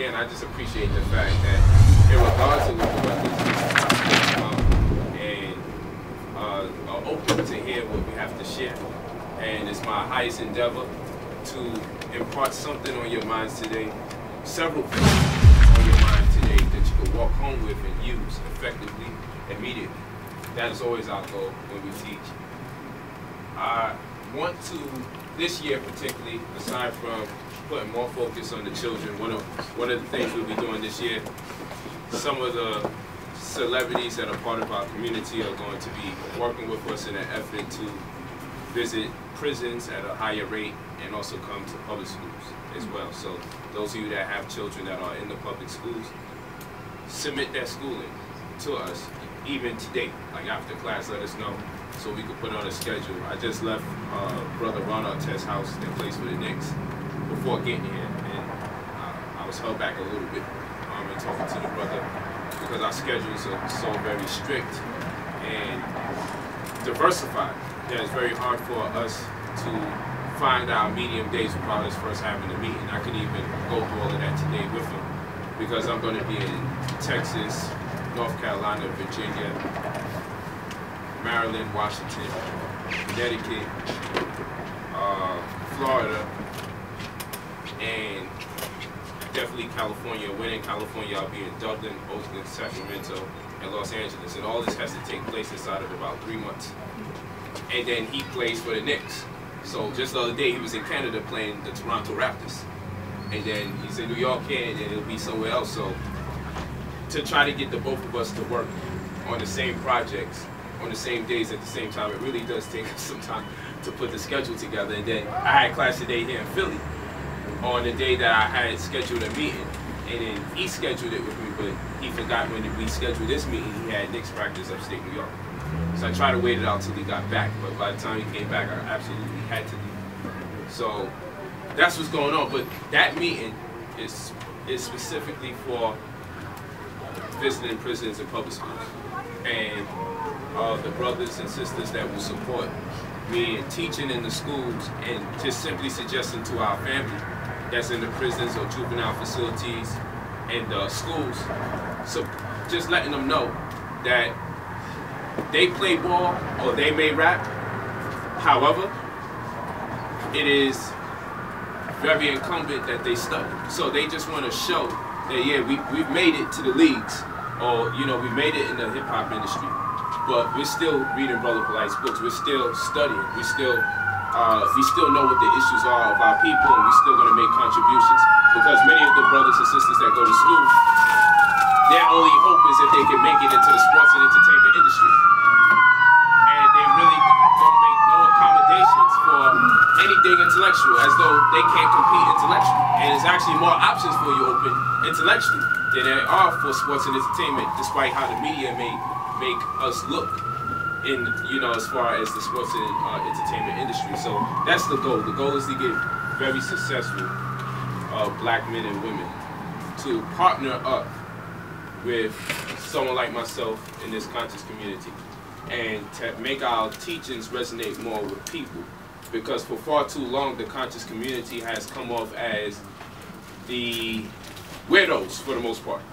again, I just appreciate the fact that regardless of what the weather is, are open to hear what we have to share. And it's my highest endeavor to impart something on your minds today, several things on your mind today that you can walk home with and use effectively, immediately. That is always our goal when we teach. I want to, this year particularly, aside from putting more focus on the children, one of the things we'll be doing this year, some of the celebrities that are part of our community are going to be working with us in an effort to visit prisons at a higher rate and also come to public schools as well. So those of you that have children that are in the public schools, submit their schooling to us even today, like after class, let us know so we can put on a schedule. I just left Brother Ron Artest's house that plays for the Knicks before getting here, and I was held back a little bit in talking to the brother because our schedules are so very strict and diversified that it's very hard for us to find our medium days without us first having a meeting. I couldn't even go through all of that today with him because I'm going to be in Texas, North Carolina, Virginia, Maryland, Washington, Connecticut, Florida, and definitely California. When in California, I'll be in Dublin, Oakland, Sacramento, and Los Angeles. And all this has to take place inside of about 3 months. And then he plays for the Knicks. So just the other day, he was in Canada playing the Toronto Raptors. And then he's in New York here, and then he'll be somewhere else. So to try to get the both of us to work on the same projects, on the same days at the same time, it really does take some time to put the schedule together. And then I had class today here in Philly on the day that I had scheduled a meeting, and then he scheduled it with me, but he forgot when we scheduled this meeting, he had Knicks practice upstate New York. So I tried to wait it out till he got back, but by the time he came back, I absolutely had to leave. So that's what's going on, but that meeting is specifically for visiting prisons and public schools. And the brothers and sisters that will support me in teaching in the schools and just simply suggesting to our family that's in the prisons or juvenile facilities and schools, so just letting them know that they play ball or they may rap, however, it is very incumbent that they study. So they just want to show that, yeah, we've made it to the leagues, or, you know, we made it in the hip-hop industry, but we're still reading Brother Polight's books, we're still studying, we still know what the issues are of our people, and we're still going to make contributions. Because many of the brothers and sisters that go to school, their only hope is if they can make it into the sports and entertainment industry. And they really don't make no accommodations for anything intellectual, as though they can't compete intellectually. And there's actually more options for you open intellectually than there are for sports and entertainment, despite how the media may make us look in, you know, as far as the sports and entertainment industry. So that's the goal. The goal is to get very successful black men and women to partner up with someone like myself in this conscious community and to make our teachings resonate more with people. Because for far too long, the conscious community has come off as the weirdos for the most part.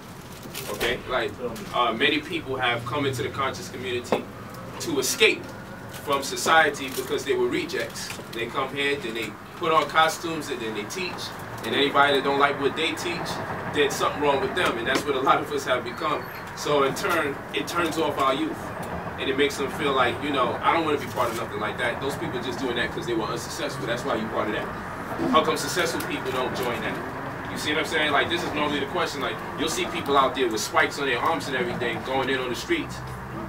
Okay, like many people have come into the conscious community to escape from society because they were rejects. They come here, then they put on costumes, and then they teach. And anybody that don't like what they teach, there's something wrong with them. And that's what a lot of us have become. So in turn, it turns off our youth. And it makes them feel like, you know, I don't want to be part of nothing like that. Those people are just doing that because they were unsuccessful. That's why you're part of that. How come successful people don't join that? You see what I'm saying? Like, this is normally the question. Like, you'll see people out there with spikes on their arms and everything going in on the streets.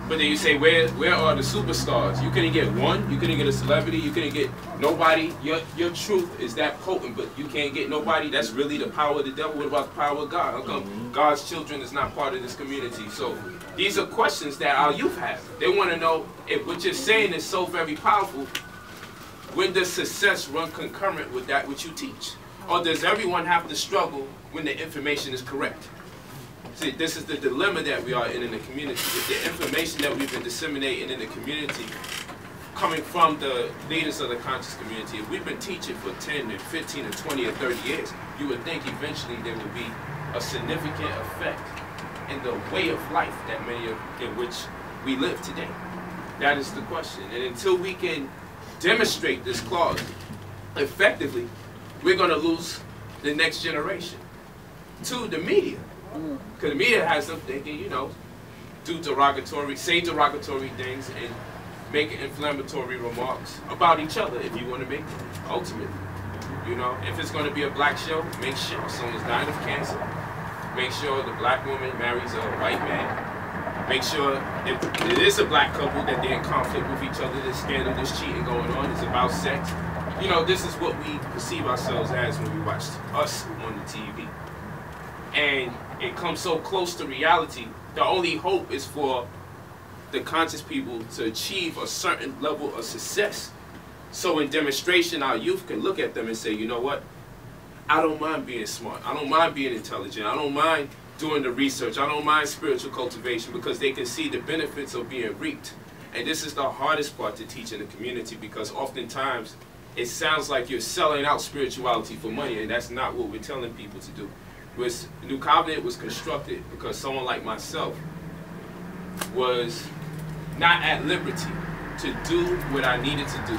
But then you say, where are the superstars? You couldn't get one, you couldn't get a celebrity, you couldn't get nobody. Your truth is that potent, but you can't get nobody. That's really the power of the devil. What about the power of God? How come God's children is not part of this community? So these are questions that our youth have. They want to know if what you're saying is so very powerful, when does success run concurrent with that which you teach? Or does everyone have to struggle when the information is correct? See, this is the dilemma that we are in the community. If the information that we've been disseminating in the community, coming from the leaders of the conscious community, if we've been teaching for 10 and 15 and 20 or 30 years, you would think eventually there would be a significant effect in the way of life that in which we live today. That is the question. And until we can demonstrate this clause effectively, we're going to lose the next generation to the media. Because the media has them thinking, you know, say derogatory things and make inflammatory remarks about each other if you want to make them, ultimately. You know, if it's going to be a black show, make sure someone's dying of cancer. Make sure the black woman marries a white man. Make sure if it is a black couple that they're in conflict with each other, there's scandal, there's cheating going on, it's about sex. You know, this is what we perceive ourselves as when we watch us on the TV. And it comes so close to reality, the only hope is for the conscious people to achieve a certain level of success. So in demonstration, our youth can look at them and say, you know what? I don't mind being smart. I don't mind being intelligent. I don't mind doing the research. I don't mind spiritual cultivation, because they can see the benefits of being reaped. And this is the hardest part to teach in the community, because oftentimes it sounds like you're selling out spirituality for money, and that's not what we're telling people to do. The New Covenant was constructed because someone like myself was not at liberty to do what I needed to do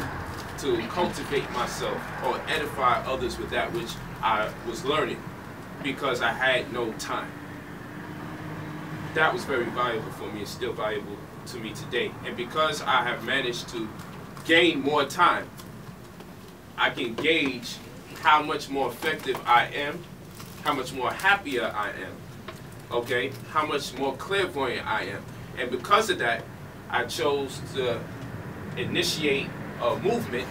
to cultivate myself or edify others with that which I was learning, because I had no time. That was very valuable for me and still valuable to me today. And because I have managed to gain more time, I can gauge how much more effective I am, how much more happier I am, okay? How much more clairvoyant I am. And because of that, I chose to initiate a movement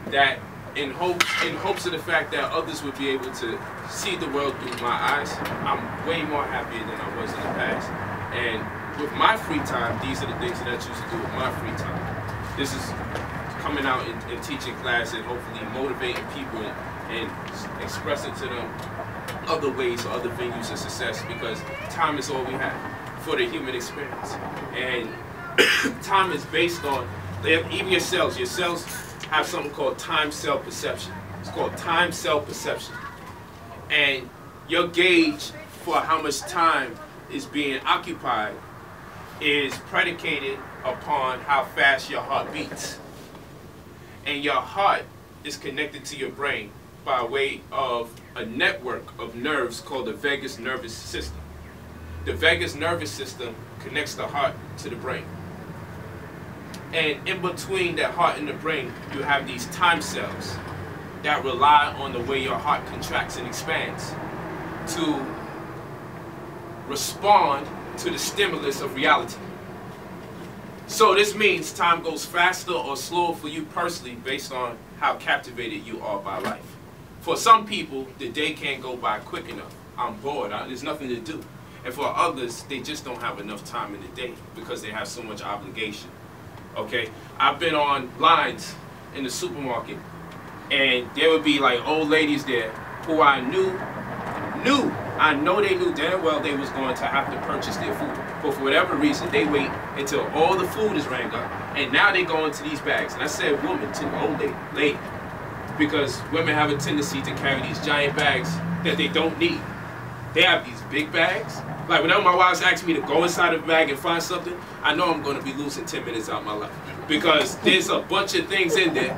that in hopes of the fact that others would be able to see the world through my eyes. I'm way more happier than I was in the past. And with my free time, these are the things that I choose to do with my free time. This is coming out and teaching class and hopefully motivating people and expressing to them other ways or other venues of success, because time is all we have for the human experience. And time is based on, even your cells have something called time cell perception. It's called time cell perception. And your gauge for how much time is being occupied is predicated upon how fast your heart beats. And your heart is connected to your brain by way of a network of nerves called the vagus nervous system. The vagus nervous system connects the heart to the brain. And in between that heart and the brain, you have these time cells that rely on the way your heart contracts and expands to respond to the stimulus of reality. So this means time goes faster or slower for you personally based on how captivated you are by life. For some people, the day can't go by quick enough. I'm bored, there's nothing to do. And for others, they just don't have enough time in the day because they have so much obligation. Okay, I've been on lines in the supermarket, and there would be like old ladies there who I know they knew damn well they was going to have to purchase their food. But for whatever reason, they wait until all the food is rang up, and now they go into these bags. And I said woman to the old lady, because women have a tendency to carry these giant bags that they don't need. They have these big bags. Like whenever my wives ask me to go inside a bag and find something, I know I'm going to be losing 10 minutes out of my life, because there's a bunch of things in there,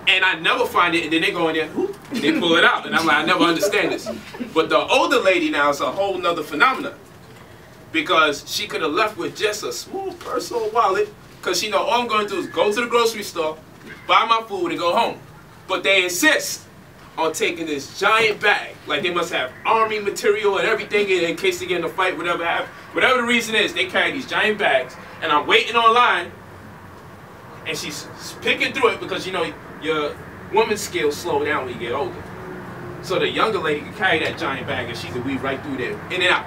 and I never find it, and then they go in there, whoop, and they pull it out, and I'm like, I never understand this. But the older lady now is a whole nother phenomenon, because she could have left with just a small purse or wallet, because she know all I'm going to do is go to the grocery store, buy my food, and go home. But they insist on taking this giant bag, like they must have army material and everything in case they get in a fight, whatever the reason is, they carry these giant bags, and I'm waiting online, and she's picking through it, because you know your woman's skills slow down when you get older. So the younger lady can carry that giant bag and she can weave right through there, in and out.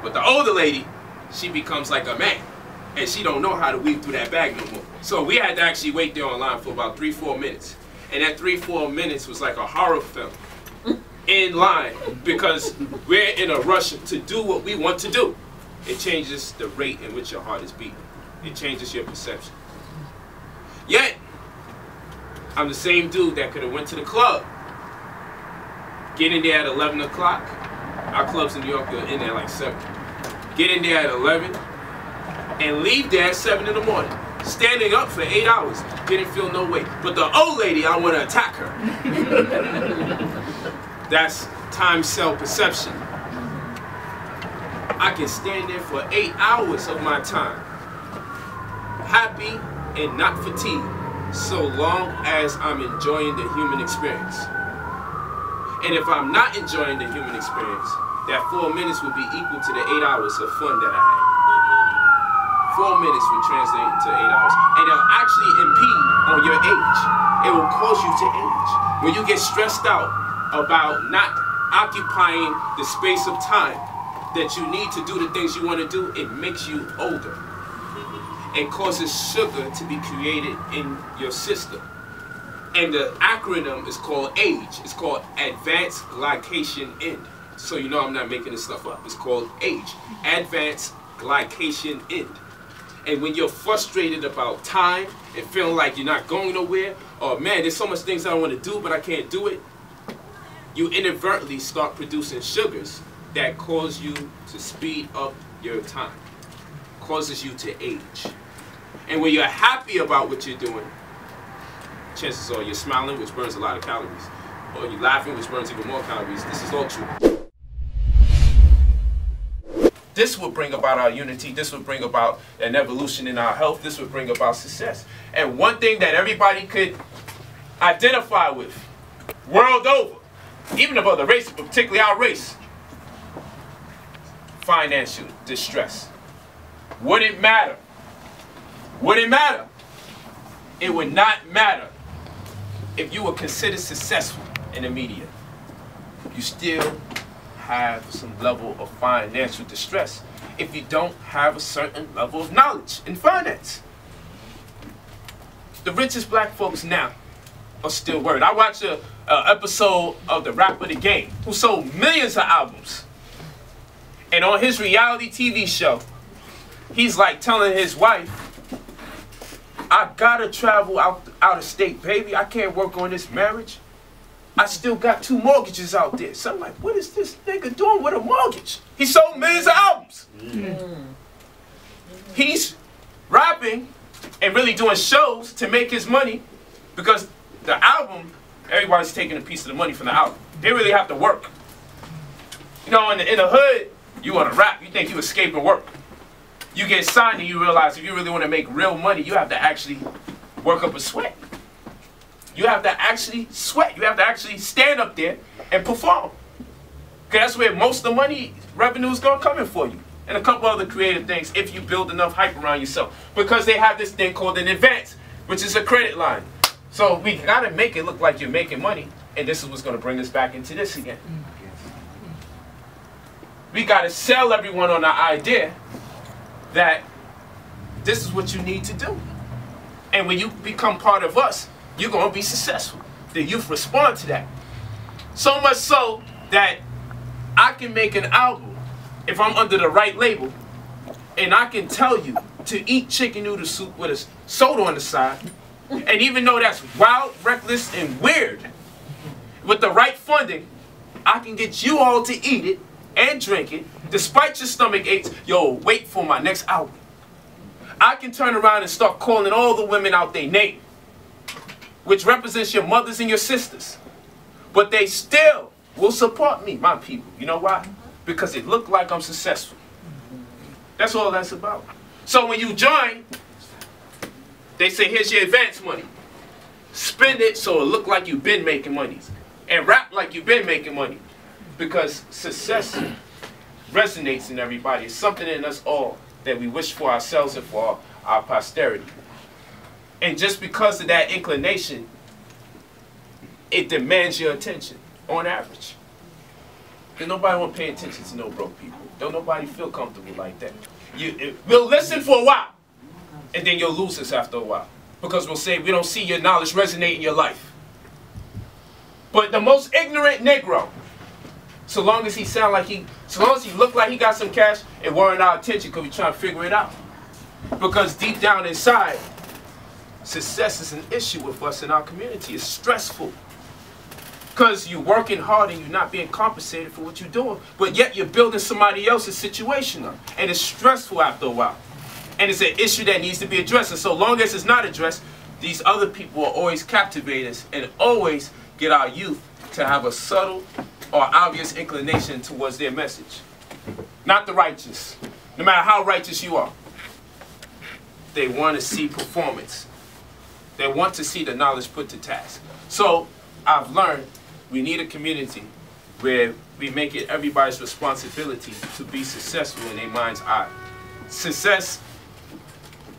But the older lady, she becomes like a man, and she don't know how to weave through that bag no more. So we had to actually wait there online for about 3-4 minutes. And that 3-4 minutes was like a horror film in line, because we're in a rush to do what we want to do. It changes the rate in which your heart is beating. It changes your perception. Yet, I'm the same dude that could have went to the club Get in there at 11 o'clock. Our clubs in New York are in there like 7. Get in there at 11 and leave there at 7 in the morning. Standing up for 8 hours. Didn't feel no weight. But the old lady, I want to attack her. That's time cell perception. I can stand there for 8 hours of my time. Happy and not fatigued. So long as I'm enjoying the human experience. And if I'm not enjoying the human experience, that 4 minutes would be equal to the 8 hours of fun that I had. 4 minutes would translate to 8 hours. And it'll actually impede on your age. It will cause you to age. When you get stressed out about not occupying the space of time that you need to do the things you want to do, it makes you older. It causes sugar to be created in your system. And the acronym is called AGE. It's called Advanced Glycation End. So you know I'm not making this stuff up. It's called AGE. Advanced Glycation End. And when you're frustrated about time and feeling like you're not going nowhere, or man, there's so much things I want to do, but I can't do it, you inadvertently start producing sugars that cause you to speed up your time. Causes you to age. And when you're happy about what you're doing, chances are you're smiling, which burns a lot of calories, or you're laughing, which burns even more calories. This is all true. This will bring about our unity. This will bring about an evolution in our health. This will bring about success. And one thing that everybody could identify with, world over, even of other races, but particularly our race, financial distress. Would it matter? Would it matter? It would not matter if you were considered successful in the media. You still have some level of financial distress if you don't have a certain level of knowledge in finance. The richest black folks now are still worried. I watched an episode of the rapper The Game, who sold millions of albums. And on his reality TV show, he's like telling his wife, I gotta travel out of state, baby. I can't work on this marriage. I still got 2 mortgages out there. So I'm like, what is this nigga doing with a mortgage? He sold millions of albums. He's rapping and really doing shows to make his money because the album, everybody's taking a piece of the money from the album. They really have to work. You know, in the hood, you want to rap, you think you escaping work. You get signed and you realize if you really want to make real money, you have to actually work up a sweat. You have to actually sweat. You have to actually stand up there and perform. Because that's where most of the money revenue is going to come in for you. And a couple other creative things if you build enough hype around yourself. Because they have this thing called an advance, which is a credit line. So we got to make it look like you're making money. And this is what's going to bring us back into this again. We got to sell everyone on the idea that this is what you need to do. And when you become part of us, you're going to be successful. The youth respond to that. So much so that I can make an album if I'm under the right label and I can tell you to eat chicken noodle soup with a soda on the side. And even though that's wild, reckless, and weird, with the right funding, I can get you all to eat it and drink it, despite your stomach aches. Yo, wait for my next album. I can turn around and start calling all the women out their name, which represents your mothers and your sisters. But they still will support me, my people. You know why? Because it looked like I'm successful. That's all that's about. So when you join, they say, here's your advance money. Spend it so it look like you've been making money. And rap like you've been making money. Because success resonates in everybody. It's something in us all that we wish for ourselves and for our posterity. And just because of that inclination, it demands your attention, on average. Because nobody want to pay attention to no broke people. Don't nobody feel comfortable like that. We'll listen for a while, and then you'll lose us after a while. Because we'll say, we don't see your knowledge resonate in your life. But the most ignorant Negro, so long as he look like he got some cash, it warrant our attention because we're trying to figure it out. Because deep down inside, success is an issue with us in our community. It's stressful. Because you're working hard and you're not being compensated for what you're doing. But yet you're building somebody else's situation up. And it's stressful after a while. And it's an issue that needs to be addressed. And so long as it's not addressed, these other people will always captivate us and always get our youth to have a subtle or obvious inclination towards their message. Not the righteous. No matter how righteous you are. They want to see performance. They want to see the knowledge put to task. So I've learned we need a community where we make it everybody's responsibility to be successful in their mind's eye. Success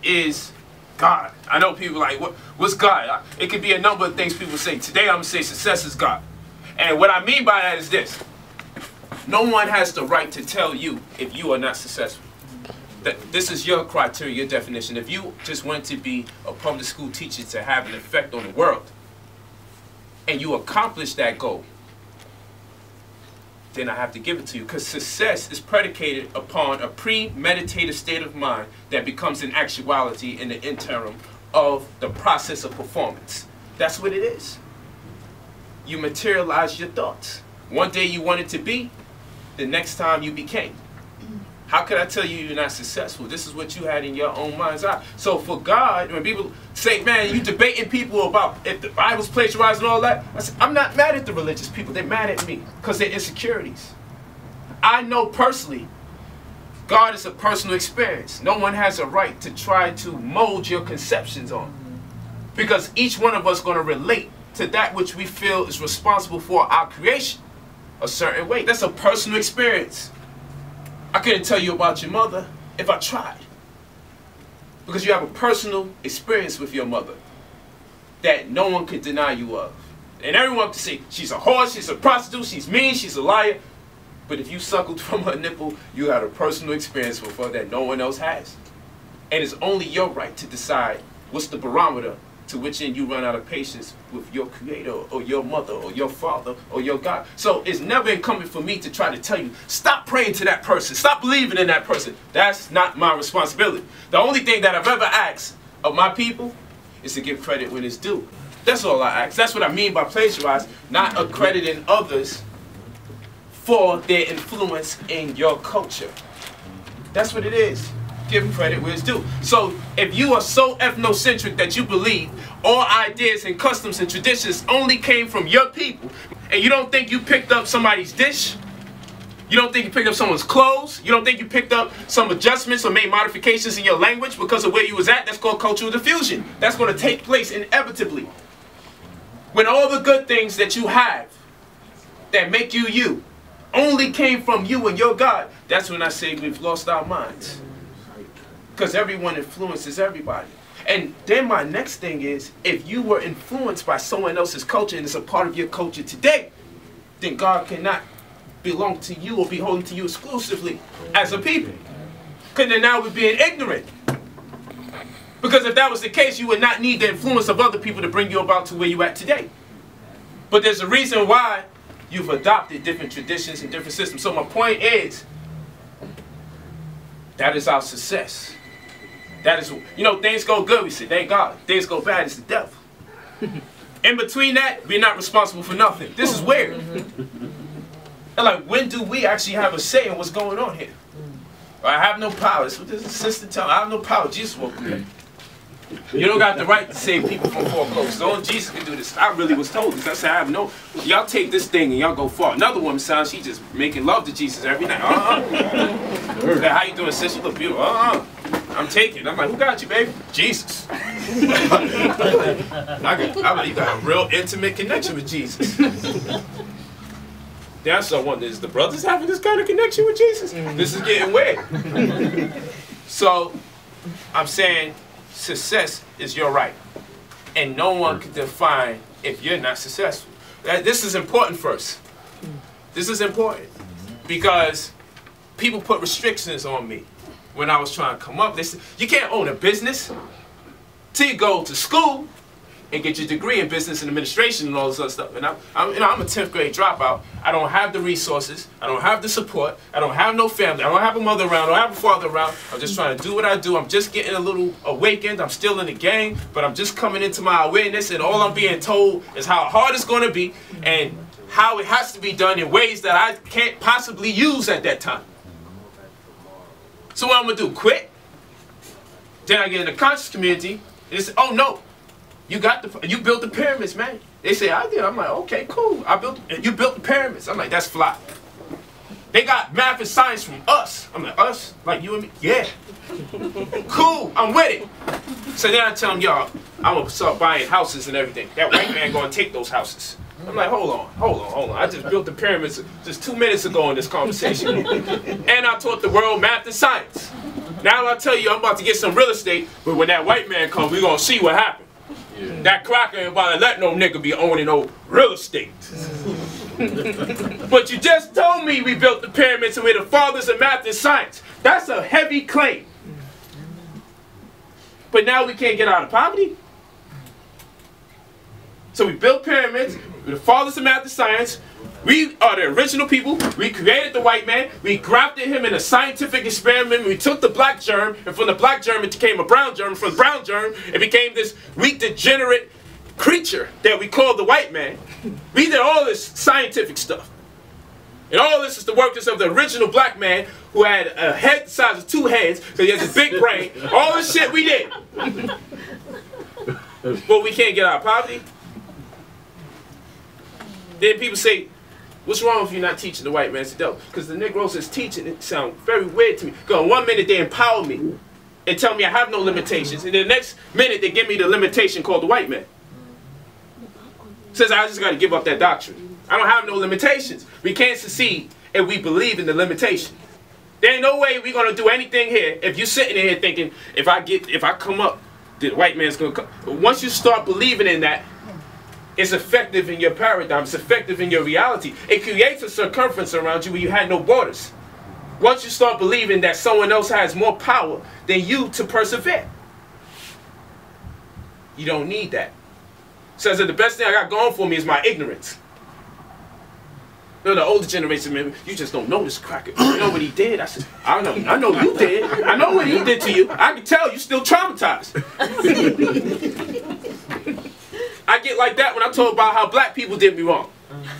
is God. I know people like, what's God? It could be a number of things people say. Today I'm going to say success is God. And what I mean by that is this. No one has the right to tell you if you are not successful. This is your criteria, your definition. If you just want to be a public school teacher to have an effect on the world, and you accomplish that goal, then I have to give it to you. Because success is predicated upon a premeditated state of mind that becomes an actuality in the interim of the process of performance. That's what it is. You materialize your thoughts. One day you wanted to be, the next time you became. How could I tell you you're not successful? This is what you had in your own mind's eye. So for God, when people say, man, you debating people about if the Bible's plagiarized and all that, I said, I'm not mad at the religious people. They're mad at me because they're insecurities. I know personally, God is a personal experience. No one has a right to try to mold your conceptions on. Because each one of us is going to relate to that which we feel is responsible for our creation a certain way. That's a personal experience. I couldn't tell you about your mother if I tried. Because you have a personal experience with your mother that no one can deny you of. And everyone can say, she's a whore, she's a prostitute, she's mean, she's a liar. But if you suckled from her nipple, you had a personal experience with her that no one else has. And it's only your right to decide what's the barometer to which end you run out of patience with your creator or your mother or your father or your God. So it's never incumbent for me to try to tell you, stop praying to that person, stop believing in that person. That's not my responsibility. The only thing that I've ever asked of my people is to give credit when it's due. That's all I ask. That's what I mean by plagiarize, not accrediting others for their influence in your culture. That's what it is. Give credit where it's due. So if you are so ethnocentric that you believe all ideas and customs and traditions only came from your people, and you don't think you picked up somebody's dish, you don't think you picked up someone's clothes, you don't think you picked up some adjustments or made modifications in your language because of where you was at, that's called cultural diffusion. That's going to take place inevitably. When all the good things that you have that make you you only came from you and your God, that's when I say we've lost our minds. Because everyone influences everybody. And then my next thing is, if you were influenced by someone else's culture and it's a part of your culture today, then God cannot belong to you or be holding to you exclusively as a people. Because then now we're being ignorant. Because if that was the case, you would not need the influence of other people to bring you about to where you're at today. But there's a reason why you've adopted different traditions and different systems. So my point is, that is our success. That is, you know, things go good, we say, thank God. Things go bad, it's the devil. In between that, we're not responsible for nothing. This is weird. And like, when do we actually have a say in what's going on here? I have no power. That's what this sister tell me. I have no power. Jesus woke me up. You don't got the right to save people from foreclosures. Only Jesus can do this. I really was told this. I said, I have no. Y'all take this thing and y'all go far. Another woman sounds, she just making love to Jesus every night. Like, how you doing, sis? You look beautiful. I'm taking. I'm like, who got you, baby? Jesus. You got a real intimate connection with Jesus. That's what I wonder, is the brothers having this kind of connection with Jesus? This is getting weird. So, I'm saying, success is your right. And no one can define if you're not successful. This is important first. This is important. Because people put restrictions on me when I was trying to come up. They said, you can't own a business till you go to school and get your degree in business and administration and all this other stuff. And I'm a 10th grade dropout. I don't have the resources. I don't have the support. I don't have no family. I don't have a mother around. I don't have a father around. I'm just trying to do what I do. I'm just getting a little awakened. I'm still in the game, but I'm just coming into my awareness, and all I'm being told is how hard it's going to be. And how it has to be done in ways that I can't possibly use at that time. So what I'm going to do, quit? Then I get in the conscious community, and they say, oh no, you built the pyramids, man. They say, I did. I'm like, okay, cool. You built the pyramids. I'm like, that's fly. They got math and science from us. I'm like, us? Like you and me? Yeah. Cool, I'm with it. So then I tell them, y'all, I'm going to start buying houses and everything. That white man going to take those houses. I'm like, hold on. I just built the pyramids just 2 minutes ago in this conversation. And I taught the world math and science. Now I tell you, I'm about to get some real estate, but when that white man comes, we're going to see what happens. Yeah. That cracker ain't about to let no nigga be owning no real estate. But you just told me we built the pyramids and we're the fathers of math and science. That's a heavy claim. But now we can't get out of poverty? So we built pyramids, we're the fathers of math and science. We are the original people. We created the white man. We grafted him in a scientific experiment. We took the black germ, and from the black germ it became a brown germ. From the brown germ it became this weak, degenerate creature that we call the white man. We did all this scientific stuff. And all this is the workers of the original black man who had a head the size of 2 heads because he has a big brain. All this shit we did. But we can't get out of poverty. Then people say, what's wrong with you not teaching the white man? I said, no, because the Negroes is teaching it sounds very weird to me. Because 1 minute they empower me and tell me I have no limitations. And the next minute they give me the limitation called the white man. Says I just got to give up that doctrine. I don't have no limitations. We can't succeed if we believe in the limitation. There ain't no way we're going to do anything here if you're sitting here thinking, if I come up, the white man's going to come. But once you start believing in that, it's effective in your paradigm. It's effective in your reality. It creates a circumference around you where you had no borders. Once you start believing that someone else has more power than you to persevere, you don't need that. Says that the best thing I got going for me is my ignorance. No, the older generation, man, you just don't know this cracker. You know what he did? I said, I know you did. I know what he did to you. I can tell you still traumatized. I get like that when I talk about how black people did me wrong.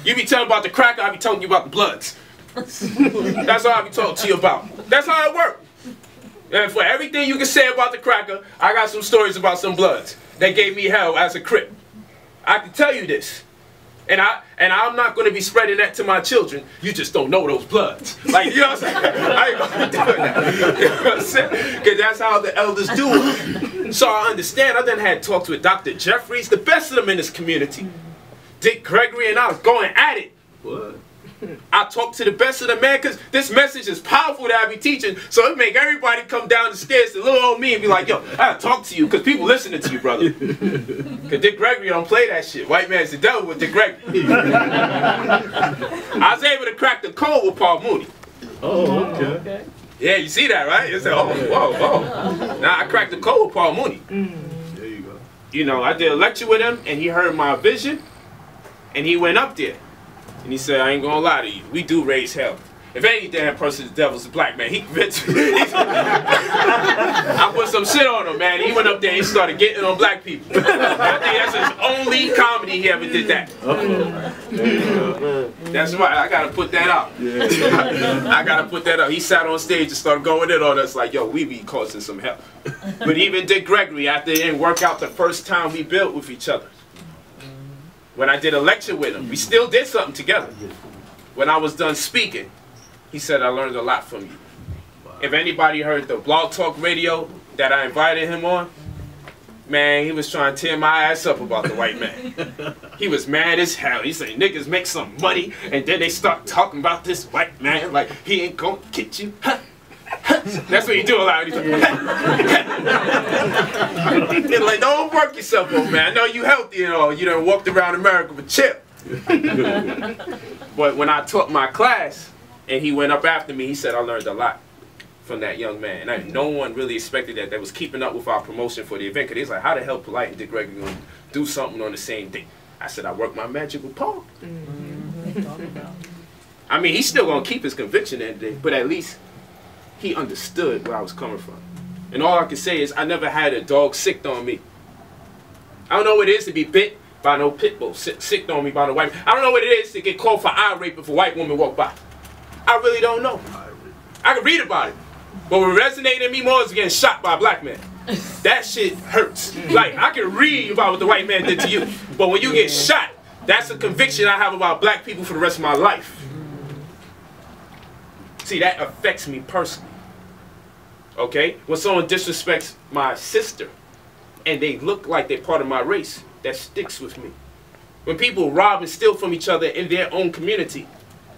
You be telling about the cracker, I be telling you about the Bloods. That's all I be talking to you about. That's how it works. And for everything you can say about the cracker, I got some stories about some Bloods that gave me hell as a Crip. I can tell you this. And I'm not going to be spreading that to my children. You just don't know those Bloods. Like, you know what I'm saying? I ain't going to be doing that. You know what I'm saying? Because that's how the elders do it. So I understand. I done had talks with Dr. Jeffries, the best of them in this community. Dick Gregory, and I was going at it. What? I talk to the best of the man because this message is powerful that I be teaching. So it make everybody come down the stairs to little old me and be like, yo, I gotta talk to you because people listening to you, brother. Because Dick Gregory don't play that shit. White man's the devil with Dick Gregory. I was able to crack the code with Paul Mooney. Oh, okay. Yeah, you see that, right? You say, oh, whoa. Now I cracked the code with Paul Mooney. There you go. You know, I did a lecture with him and he heard my vision and he went up there. And he said, I ain't gonna lie to you, we do raise hell. If any damn person the devil's a black man, he convinced me. I put some shit on him, man. He went up there and he started getting on black people. I think that's his only comedy he ever did that. That's right, I gotta put that out. I gotta put that out. He sat on stage and started going in on us like, yo, we be causing some hell. But even Dick Gregory, after it didn't work out the first time we built with each other, when I did a lecture with him, we still did something together. When I was done speaking, he said, I learned a lot from you. If anybody heard the Blog Talk Radio that I invited him on, man, he was trying to tear my ass up about the white man. He was mad as hell. He said, niggas make some money, and then they start talking about this white man like he ain't gonna get you. That's what you do a lot. He's like, like, don't work yourself up, man. I know you healthy and all. You done walked around America with chip. But when I taught my class and he went up after me, he said, I learned a lot from that young man. And no one really expected that. That was keeping up with our promotion for the event. Because he's like, how the hell Polight and Dick Gregory going to do something on the same day? I said, I worked my magic with Paul. I mean, he's still going to keep his conviction at the day, but at least he understood where I was coming from. And all I can say is I never had a dog sicked on me. I don't know what it is to be bit by no pit bull, sicked on me by no white man. I don't know what it is to get called for eye rape if a white woman walk by. I really don't know. I can read about it. But what resonated in me more is getting shot by a black man. That shit hurts. Like, I can read about what the white man did to you, but when you get shot, that's a conviction I have about black people for the rest of my life. See, that affects me personally. Okay? When someone disrespects my sister and they look like they're part of my race, that sticks with me. When people rob and steal from each other in their own community,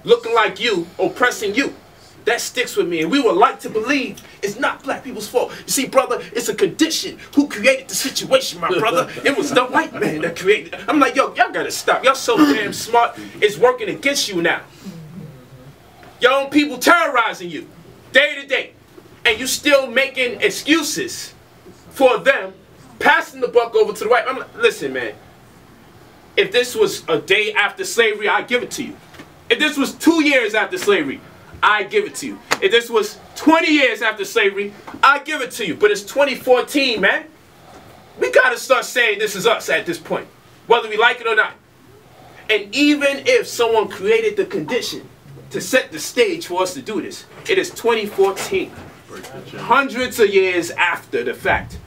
looking like you, oppressing you, that sticks with me. And we would like to believe it's not black people's fault. You see, brother, it's a condition. Who created the situation, my brother? It was the white man that created it. I'm like, yo, y'all gotta stop. Y'all so damn smart. It's working against you now. Your own people terrorizing you day to day. And you still making excuses for them passing the buck over to the white. Listen, man. If this was a day after slavery, I'd give it to you. If this was 2 years after slavery, I'd give it to you. If this was 20 years after slavery, I'd give it to you. But it's 2014, man. We gotta start saying this is us at this point, whether we like it or not. And even if someone created the condition to set the stage for us to do this, it is 2014. Hundreds of years after the fact.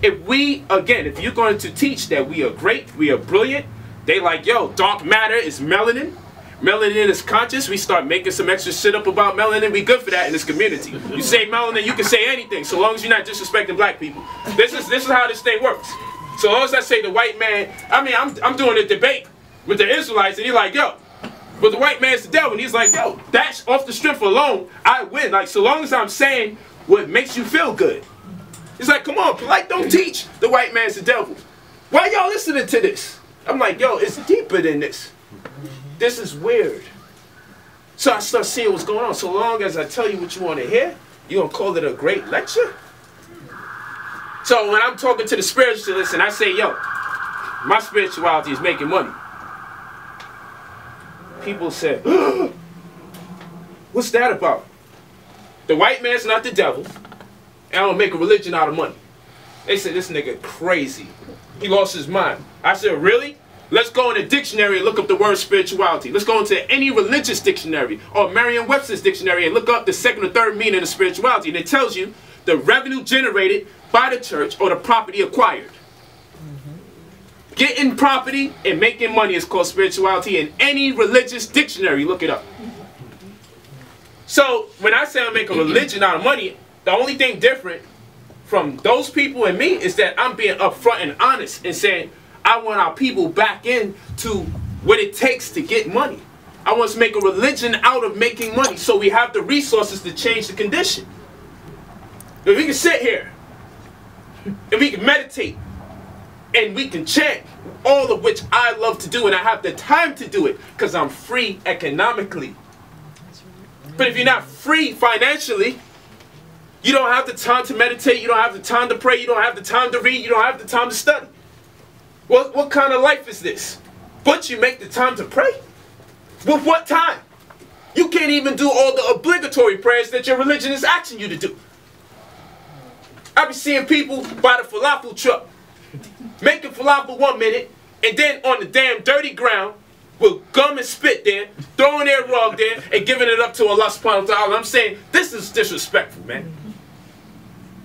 If we, again, if you're going to teach that we are great, we are brilliant, they like, yo, dark matter is melanin. Melanin is conscious. We start making some extra shit up about melanin. We good for that in this community. You say melanin, you can say anything, so long as you're not disrespecting black people. This is how this thing works. So long as I say the white man, I mean, I'm doing a debate with the Israelites, and he's like, yo, but the white man's the devil. And he's like, yo, that's off the strength alone, I win. Like, so long as I'm saying what makes you feel good. It's like, come on, Polight don't teach the white man's the devil. Why y'all listening to this? I'm like, yo, it's deeper than this. This is weird. So I start seeing what's going on. So long as I tell you what you want to hear, you gonna call it a great lecture? So when I'm talking to the spiritualists and I say, yo, my spirituality is making money, people say, what's that about? The white man's not the devil, and I don't make a religion out of money. They said, this nigga crazy. He lost his mind. I said, really? Let's go in a dictionary and look up the word spirituality. Let's go into any religious dictionary or Merriam-Webster's dictionary and look up the second or third meaning of spirituality. And it tells you the revenue generated by the church or the property acquired. Getting property and making money is called spirituality in any religious dictionary. Look it up. So when I say I make a religion out of money, the only thing different from those people and me is that I'm being upfront and honest and saying, I want our people back into what it takes to get money. I want to make a religion out of making money so we have the resources to change the condition. If we can sit here and we can meditate and we can chant, all of which I love to do and I have the time to do it because I'm free economically. But if you're not free financially, you don't have the time to meditate, you don't have the time to pray, you don't have the time to read, you don't have the time to study. What kind of life is this? But you make the time to pray? With what time? You can't even do all the obligatory prayers that your religion is asking you to do. I be seeing people by the falafel truck, making falafel 1 minute, and then on the damn dirty ground, with gum and spit there, throwing their rug there, and giving it up to Allah subhanahu wa ta'ala. I'm saying, this is disrespectful, man.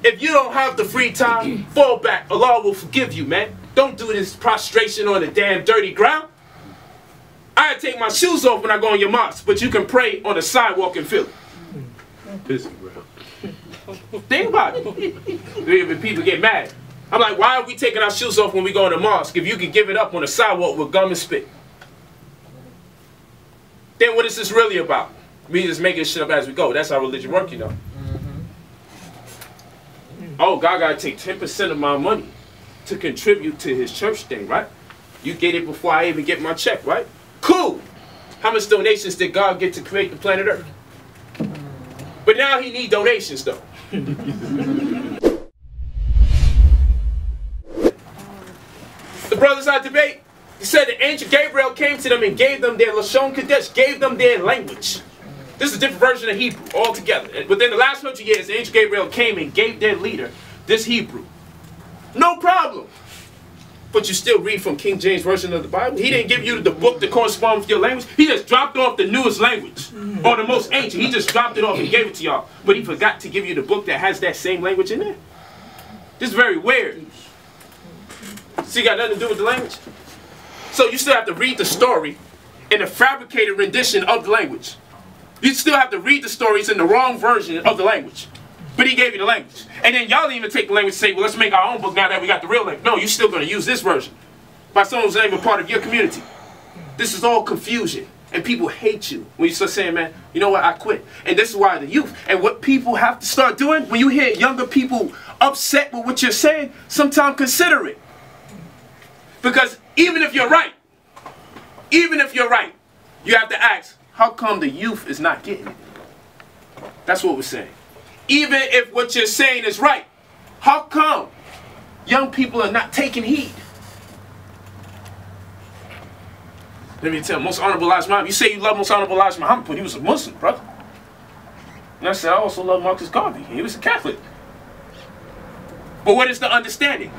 If you don't have the free time, fall back. Allah will forgive you, man. Don't do this prostration on the damn dirty ground. I take my shoes off when I go in your mosque, but you can pray on the sidewalk in Philly. Think about it. People get mad. I'm like, why are we taking our shoes off when we go in the mosque if you can give it up on the sidewalk with gum and spit? Then what is this really about? We just making shit up as we go. That's how religion works, you know. Oh, God got to take 10% of my money to contribute to his church thing, right? You get it before I even get my check, right? Cool. How much donations did God get to create the planet Earth? But now he need donations, though. The brothers I debate, he said the angel Gabriel came to them and gave them their Lashon Kodesh, gave them their language. This is a different version of Hebrew altogether. And within the last 100 years, the angel Gabriel came and gave their leader this Hebrew. No problem. but you still read from King James Version of the Bible. He didn't give you the book that corresponds with your language. He just dropped off the newest language, or the most ancient. He just dropped it off and gave it to y'all. But he forgot to give you the book that has that same language in there. This is very weird. See, got nothing to do with the language. So you still have to read the story in a fabricated rendition of the language. You still have to read the stories in the wrong version of the language. But he gave you the language. And then y'all didn't even take the language and say, well, let's make our own book now that we got the real language. No, you're still going to use this version by someone who's not even part of your community. This is all confusion. And people hate you when you start saying, man, you know what, I quit. And this is why the youth, and what people have to start doing, when you hear younger people upset with what you're saying, sometimes consider it. Because even if you're right, you have to ask, how come the youth is not getting it? That's what we're saying. Even if what you're saying is right, how come young people are not taking heed? Let me tell you, Most Honorable Elijah Muhammad. You say you love Most Honorable Elijah Muhammad, but he was a Muslim, brother. And I said, I also love Marcus Garvey. He was a Catholic. But what is the understanding?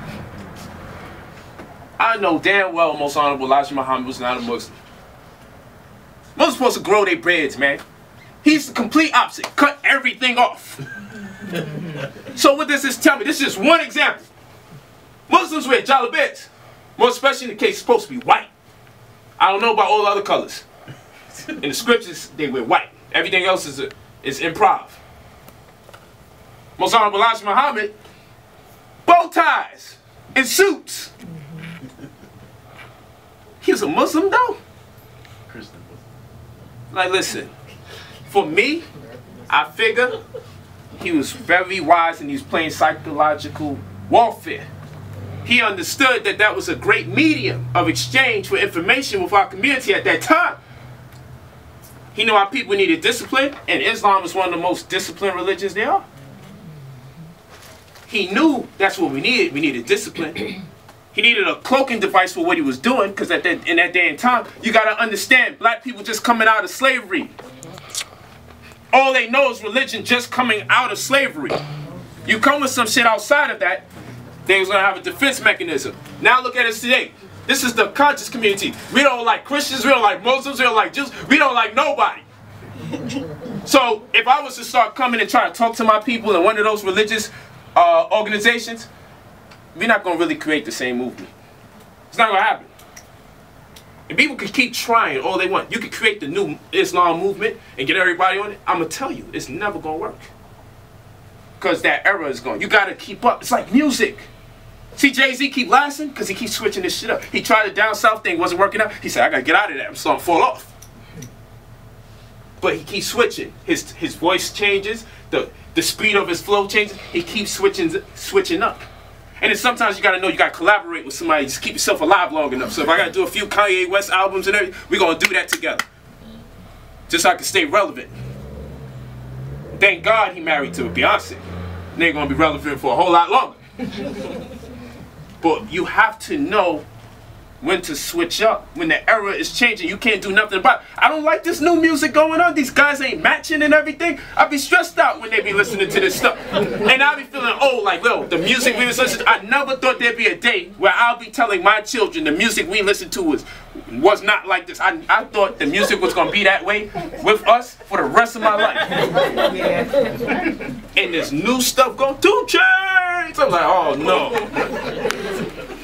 I know damn well Most Honorable Elijah Muhammad was not a Muslim. Muslims supposed to grow their breads, man. He's the complete opposite. Cut everything off. So what does this tell me? This is just one example. Muslims wear jalabias. More especially in the case it's supposed to be white. I don't know about all the other colors. In the scriptures, they wear white. Everything else is improv. Most Honorable Elijah Muhammad, bow ties and suits. He was a Muslim though? Christian Muslim. Like, listen. For me, I figure he was very wise and he was playing psychological warfare. He understood that that was a great medium of exchange for information with our community at that time. He knew our people needed discipline, and Islam is one of the most disciplined religions there are. He knew that's what we needed. We needed discipline. He needed a cloaking device for what he was doing, because in that day and time, you got to understand, black people just coming out of slavery. All they know is religion just coming out of slavery. You come with some shit outside of that, they was going to have a defense mechanism. Now look at us today. This is the conscious community. We don't like Christians, we don't like Muslims, we don't like Jews, we don't like nobody. So if I was to start coming and try to talk to my people in one of those religious organizations, we're not going to really create the same movement. It's not going to happen. And people can keep trying all they want. You can create the new Islam movement and get everybody on it. I'm going to tell you, it's never going to work. Because that era is gone. You got to keep up. It's like music. See Jay-Z keep lasting? Because he keeps switching this shit up. He tried the down south thing, wasn't working out. He said, I got to get out of that. I'm starting to fall off. But he keeps switching. His voice changes. The speed of his flow changes. He keeps switching up. And then sometimes you got to know you got to collaborate with somebody. Just keep yourself alive long enough. So if I got to do a few Kanye West albums and everything, we're going to do that together. Just so I can stay relevant. Thank God he married to a Beyonce. And they're going to be relevant for a whole lot longer. But you have to know when to switch up. When the era is changing, you can't do nothing about it. I don't like this new music going on. These guys ain't matching and everything. I be stressed out when they be listening to this stuff. And I be feeling, oh, like, yo, the music we was listening to, I never thought there'd be a day where I'll be telling my children the music we listened to was not like this. I thought the music was going to be that way with us for the rest of my life. And this new stuff going to change. I'm like, oh, no.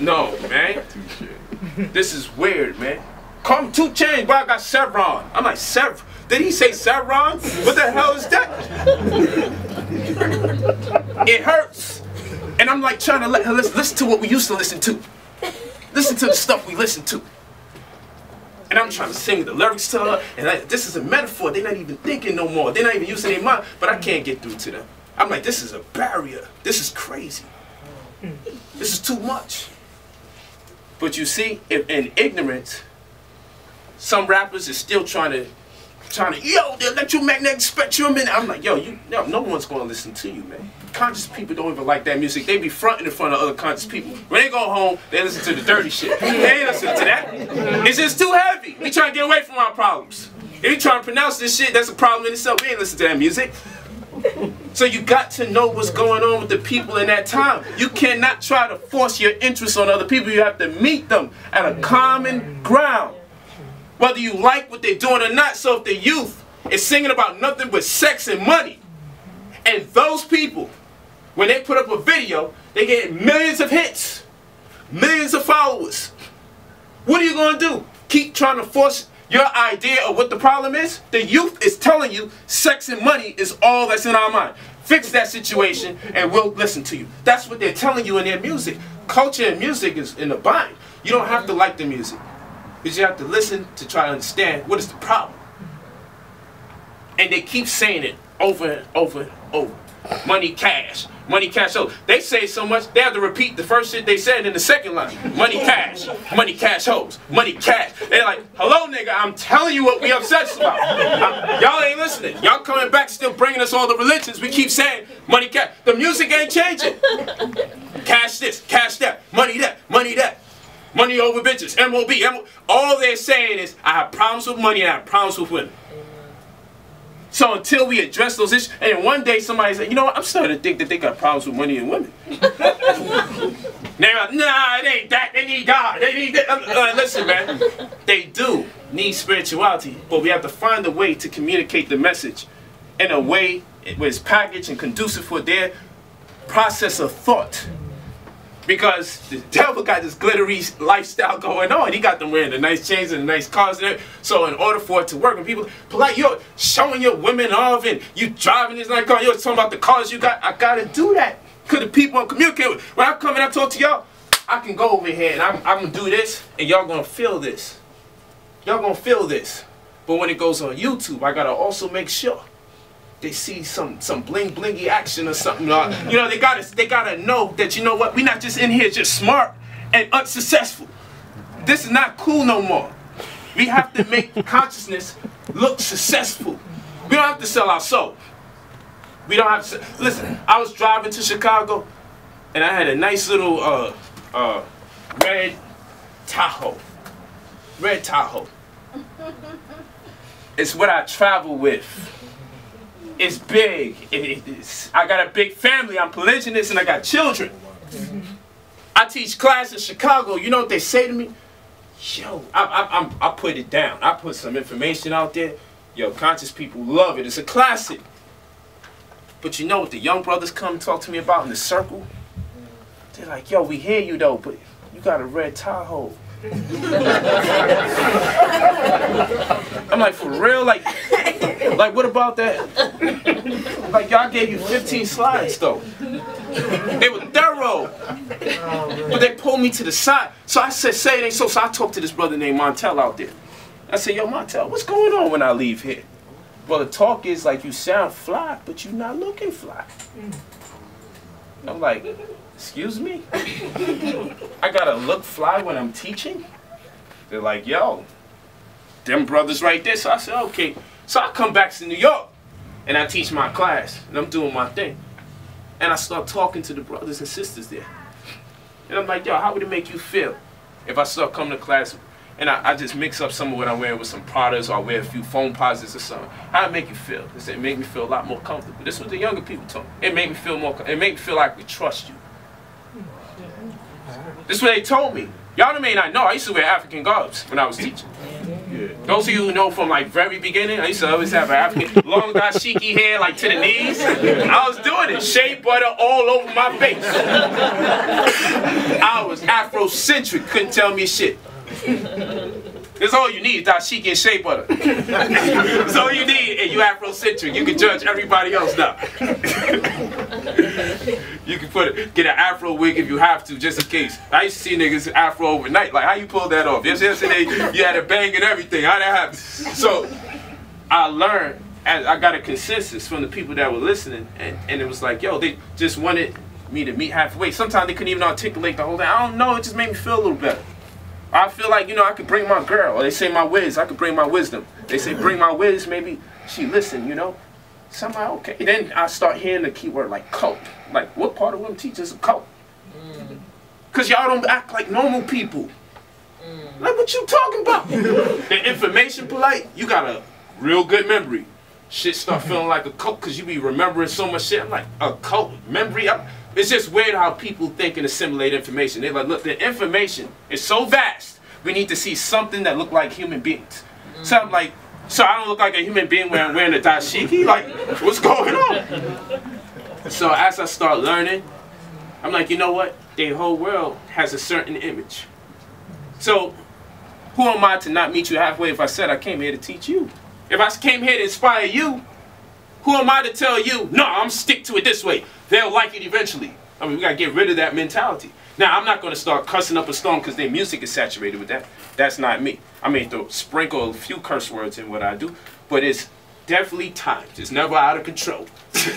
No, man. This is weird, man. Call him 2 Chainz, but I got Sevron. I'm like, did he say Sevron? What the hell is that? It hurts. And I'm like trying to let her listen to what we used to listen to. Listen to the stuff we listened to. And I'm trying to sing the lyrics to her. And this is a metaphor. They're not even thinking no more. They're not even using their mind. But I can't get through to them. I'm like, this is a barrier. This is crazy. This is too much. But you see, in ignorance, some rappers are still trying to, yo, the electromagnetic spectrum, and I'm like, yo, no one's gonna listen to you, man. Conscious people don't even like that music. They be fronting in front of other conscious people. When they go home, they listen to the dirty shit. They ain't listen to that. It's just too heavy. We trying to get away from our problems. If you trying to pronounce this shit, that's a problem in itself. We ain't listen to that music. So you got to know what's going on with the people in that time. You cannot try to force your interests on other people. You have to meet them at a common ground, whether you like what they're doing or not. So if the youth is singing about nothing but sex and money, and those people, when they put up a video, they get millions of hits, millions of followers. What are you going to do? Keep trying to force your idea of what the problem is? The youth is telling you sex and money is all that's in our mind. Fix that situation and we'll listen to you. That's what they're telling you in their music. Culture and music is in a bind. You don't have to like the music, but you have to listen to try to understand what is the problem. And they keep saying it over and over and over. Money, cash. Money, cash. So they say so much, they have to repeat the first shit they said in the second line. Money, cash. Money, cash, hoes. Money, cash. They're like, hello, nigga, I'm telling you what we obsessed about. Y'all ain't listening. Y'all coming back still bringing us all the religions. We keep saying money, cash. The music ain't changing. Cash this, cash that, money that, money that. Money over bitches, MOB. All they're saying is, I have problems with money and I have problems with women. So until we address those issues, and then one day somebody said, you know what, I'm starting to think that they got problems with money and women. They're like, nah, it ain't that, they need God, they need that. Listen, man, they do need spirituality, but we have to find a way to communicate the message in a way where it's packaged and conducive for their process of thought. Because the devil got this glittery lifestyle going on. He got them wearing the nice chains and the nice cars and everything. So in order for it to work, and people, Polight, you're showing your women off and you driving this nice car, you're talking about the cars you got. I got to do that. Because the people I'm communicating with. When I come and I talk to y'all, I can go over here and I'm going to do this and y'all going to feel this. Y'all going to feel this. But when it goes on YouTube, I got to also make sure they see some bling blingy action or something. You know, they gotta know that, you know what, we're not just in here just smart and unsuccessful. This is not cool no more. We have to make consciousness look successful. We don't have to sell our soul. We don't have to listen, I was driving to Chicago and I had a nice little red Tahoe. Red Tahoe. It's what I travel with. It's big. I got a big family. I'm polygynous and I got children. I teach class in Chicago. You know what they say to me? Yo, I put it down. I put some information out there. Yo, conscious people love it. It's a classic. But you know what the young brothers come and talk to me about in the circle? They're like, yo, we hear you though, but you got a red Tahoe. I'm like, for real? Like what about that? Like, y'all gave you 15 slides though. They were thorough. But they pulled me to the side. So I said, say it ain't so. So I talked to this brother named Montel out there. I said, yo, Montel, what's going on when I leave here? Well, the talk is like you sound fly, but you're not looking fly. I'm like, excuse me? I gotta look fly when I'm teaching? They're like, yo, them brothers right there. So I said, okay. So I come back to New York and I teach my class and I'm doing my thing. And I start talking to the brothers and sisters there. And I'm like, yo, how would it make you feel if I start coming to class and I just mix up some of what I'm wearing with some Pradas, or I wear a few foam posits or something? How'd it make you feel? They said, it made me feel a lot more comfortable. This is what the younger people told me. It made me feel more, it made me feel like we trust you. This is what they told me. Y'all may not know, I used to wear African garbs when I was teaching. Yeah. Those of you who know from like very beginning, I used to always have an African, long dashiki hair like to the knees. I was doing it, shea butter all over my face. I was Afrocentric, couldn't tell me shit. That's all you need, dashiki and shea butter. That's all you need, and you Afrocentric. You can judge everybody else now. You can get an Afro wig if you have to, just in case. I used to see niggas Afro overnight. Like, how you pull that off? Yesterday, you had a bang and everything. How that happen? So, I learned, and I got a consensus from the people that were listening, and it was like, yo, they just wanted me to meet halfway. Sometimes they couldn't even articulate the whole thing. I don't know, it just made me feel a little better. I feel like, you know, I could bring my girl, or they say my whiz, I could bring my wisdom. They say bring my whiz, maybe she listen, you know. Somehow, okay. Then I start hearing the keyword like cult. Like, what part of women teaches a cult? Because y'all don't act like normal people. Like, what you talking about? The information, Polight, you got a real good memory. shit start feeling like a cult because you be remembering so much shit. I'm like, a cult memory? It's just weird how people think and assimilate information. They're like, look, the information is so vast, we need to see something that look like human beings. So I'm like, so I don't look like a human being when I'm wearing a dashiki? Like, what's going on? So as I start learning, I'm like, you know what? The whole world has a certain image. So who am I to not meet you halfway if I said I came here to teach you? If I came here to inspire you, who am I to tell you, no, I'm stick to it this way. They'll like it eventually. I mean, we got to get rid of that mentality. Now, I'm not going to start cussing up a storm because their music is saturated with that. That's not me. I may sprinkle a few curse words in what I do, but it's definitely timed. It's never out of control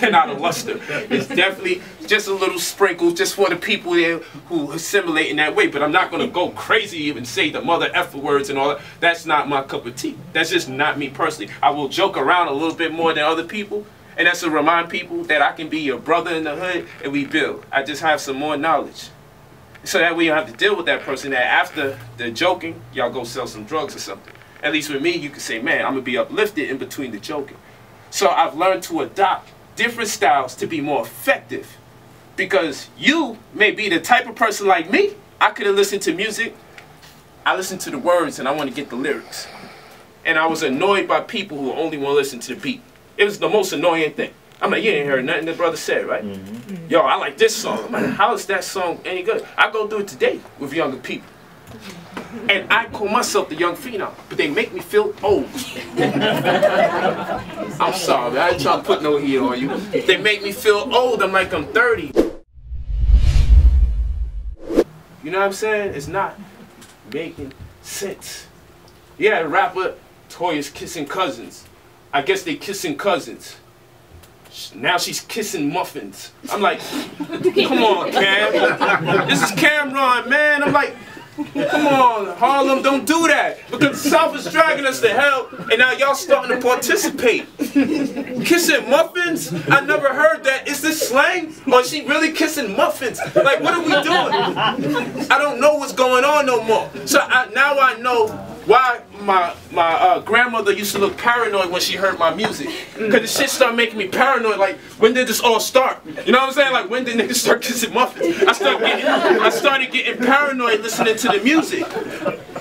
and out of luster. It's definitely just a little sprinkle just for the people there who assimilate in that way. But I'm not going to go crazy and say the mother F words and all that. That's not my cup of tea. That's just not me personally. I will joke around a little bit more than other people. And that's to remind people that I can be your brother in the hood and we build. I just have some more knowledge. So that way you don't have to deal with that person that after the joking, y'all go sell some drugs or something. At least with me, you can say, man, I'm going to be uplifted in between the joking. So I've learned to adopt different styles to be more effective. Because you may be the type of person like me. I could have listened to music. I listen to the words and I want to get the lyrics. And I was annoyed by people who only want to listen to the beat. It was the most annoying thing. I'm like, you ain't heard nothing the brother said, right? Yo, I like this song. I'm like, how is that song any good? I go do it today with younger people. And I call myself the young phenom, but they make me feel old. I'm sorry, I ain't trying to put no heat on you. They make me feel old. I'm like, I'm 30. You know what I'm saying? It's not making sense. Yeah, rapper Toya's kissing cousins. I guess they kissing cousins. Now she's kissing muffins. I'm like, come on, Cam. This is Cameron, man. I'm like, come on, Harlem, don't do that. Because the South is dragging us to hell, and now y'all starting to participate. Kissing muffins? I never heard that. Is this slang? Or is she really kissing muffins? Like, what are we doing? I don't know what's going on no more. So now I know why my grandmother used to look paranoid when she heard my music. Because the shit started making me paranoid. Like, when did this all start? You know what I'm saying? Like, when did niggas start kissing muffins? I started getting paranoid listening to the music.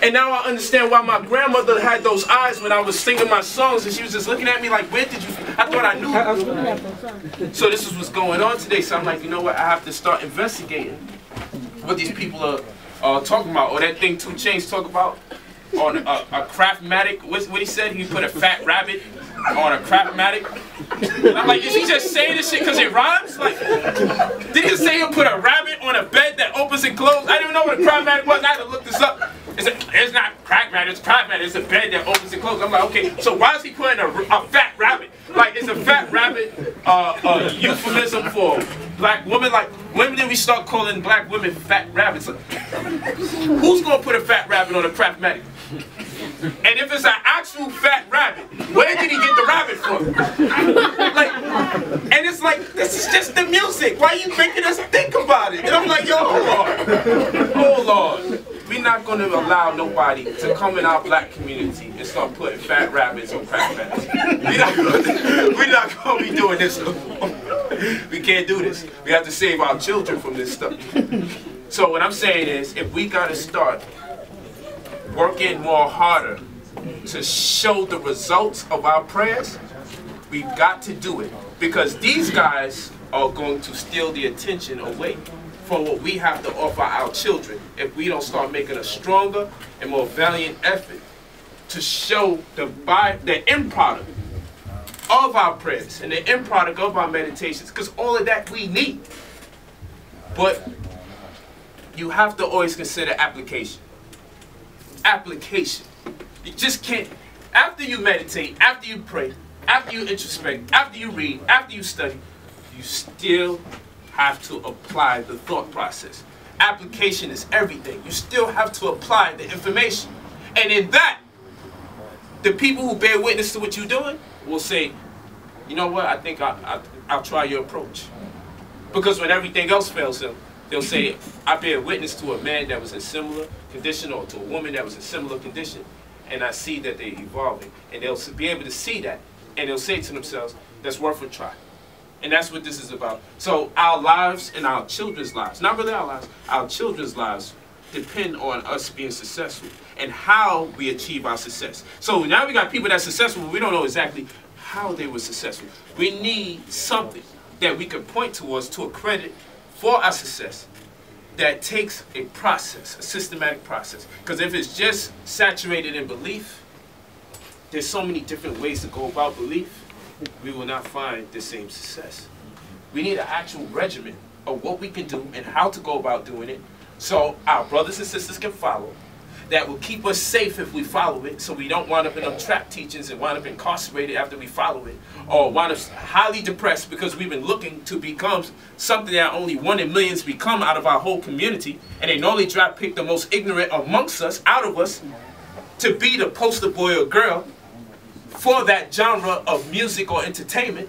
And now I understand why my grandmother had those eyes when I was singing my songs. And she was just looking at me like, where did you... I thought I knew. So this is what's going on today. So I'm like, you know what? I have to start investigating what these people are talking about. Or that thing 2 Chainz talk about. On a craftmatic, what he said, he put a fat rabbit on a craftmatic. I'm like, is he just saying this shit because it rhymes? Like, did he say he'll put a rabbit on a bed that opens and closes? I didn't even know what a craftmatic was. I had to look this up. It's not craftmatic, it's craftmatic. It's a bed that opens and closes. I'm like, okay, so why is he putting a fat rabbit? Like, is a fat rabbit a euphemism for black women? Like, when did we start calling black women fat rabbits? Like, who's gonna put a fat rabbit on a craftmatic? And if it's an actual fat rabbit, where did he get the rabbit from? Like, and it's like, this is just the music. Why are you making us think about it? And I'm like, yo, hold on. We're not going to allow nobody to come in our black community and start putting fat rabbits on crack rabbits. We're not going to be doing this no more. We can't do this. We have to save our children from this stuff. So what I'm saying is, if we got to start working more harder to show the results of our prayers, we've got to do it. Because these guys are going to steal the attention away from what we have to offer our children if we don't start making a stronger and more valiant effort to show the end product of our prayers and the end product of our meditations, because all of that we need. But you have to always consider application. Application. You just can't, after you meditate, after you pray, after you introspect, after you read, after you study, you still have to apply the thought process. Application is everything. You still have to apply the information. And in that, the people who bear witness to what you're doing will say, you know what, I think I'll try your approach. Because when everything else fails them, they'll say, I bear witness to a man that was in similar condition, or to a woman that was in similar condition, and I see that they're evolving. And they'll be able to see that. and they'll say to themselves, that's worth a try. And that's what this is about. So our lives and our children's lives, not really our lives, our children's lives depend on us being successful and how we achieve our success. So now we got people that's successful, but we don't know exactly how they were successful. We need something that we can point towards to a credit for our success that takes a process, a systematic process. Because if it's just saturated in belief, there's so many different ways to go about belief, we will not find the same success. We need an actual regimen of what we can do and how to go about doing it so our brothers and sisters can follow. That will keep us safe if we follow it, so we don't wind up in them trap teachings and wind up incarcerated after we follow it, or wind up highly depressed because we've been looking to become something that only 1 in millions become out of our whole community, and they normally pick the most ignorant amongst us, out of us, to be the poster boy or girl for that genre of music or entertainment.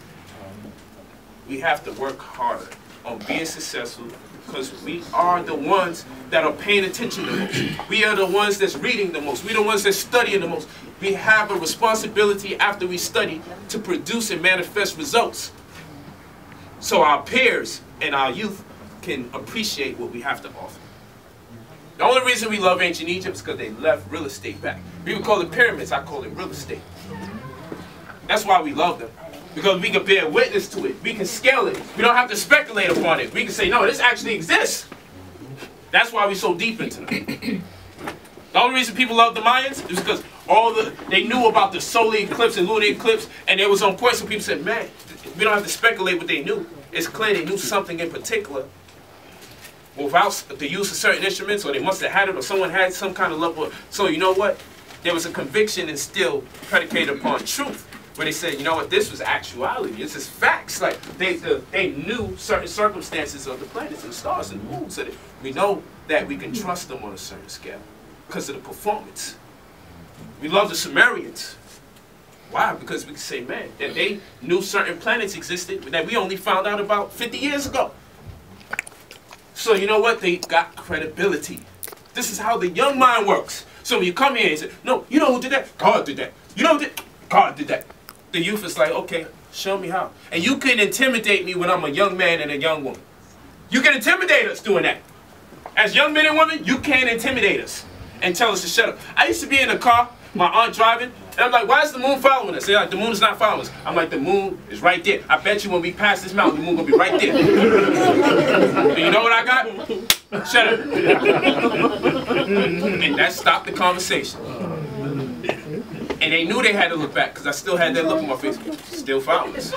We have to work harder on being successful, because we are the ones that are paying attention the most. We are the ones that's reading the most. We're the ones that's studying the most. We have a responsibility after we study to produce and manifest results, so our peers and our youth can appreciate what we have to offer. The only reason we love ancient Egypt is because they left real estate back. People call it pyramids, I call it real estate. That's why we love them. Because we can bear witness to it. We can scale it. We don't have to speculate upon it. We can say, no, this actually exists. That's why we're so deep into them. The only reason people love the Mayans is because they knew about the solar eclipse and lunar eclipse, and it was on point, so people said, man, we don't have to speculate what they knew. It's clear they knew something in particular without the use of certain instruments, or they must have had it, or someone had some kind of level. So you know what? There was a conviction instilled predicated upon truth, where they said, you know what, this was actuality, this is facts. Like, they knew certain circumstances of the planets and the stars and the moon, so that we know that we can trust them on a certain scale because of the performance. We love the Sumerians. Why? Because we can say, man, that they knew certain planets existed that we only found out about 50 years ago. So you know what? They got credibility. This is how the young mind works. So when you come here and say, no, you know who did that? God did that. You know who did? God did that. The youth is like, okay, show me how. And you can intimidate me when I'm a young man and a young woman. You can intimidate us doing that. As young men and women, you can't intimidate us and tell us to shut up. I used to be in a car, my aunt driving, and I'm like, why is the moon following us? They're like, the moon is not following us. I'm like, the moon is right there. I bet you when we pass this mountain, the moon gonna be right there. And you know what I got? Shut up. And that stopped the conversation. And they knew they had to look back, because I still had that look on my face. Still following us.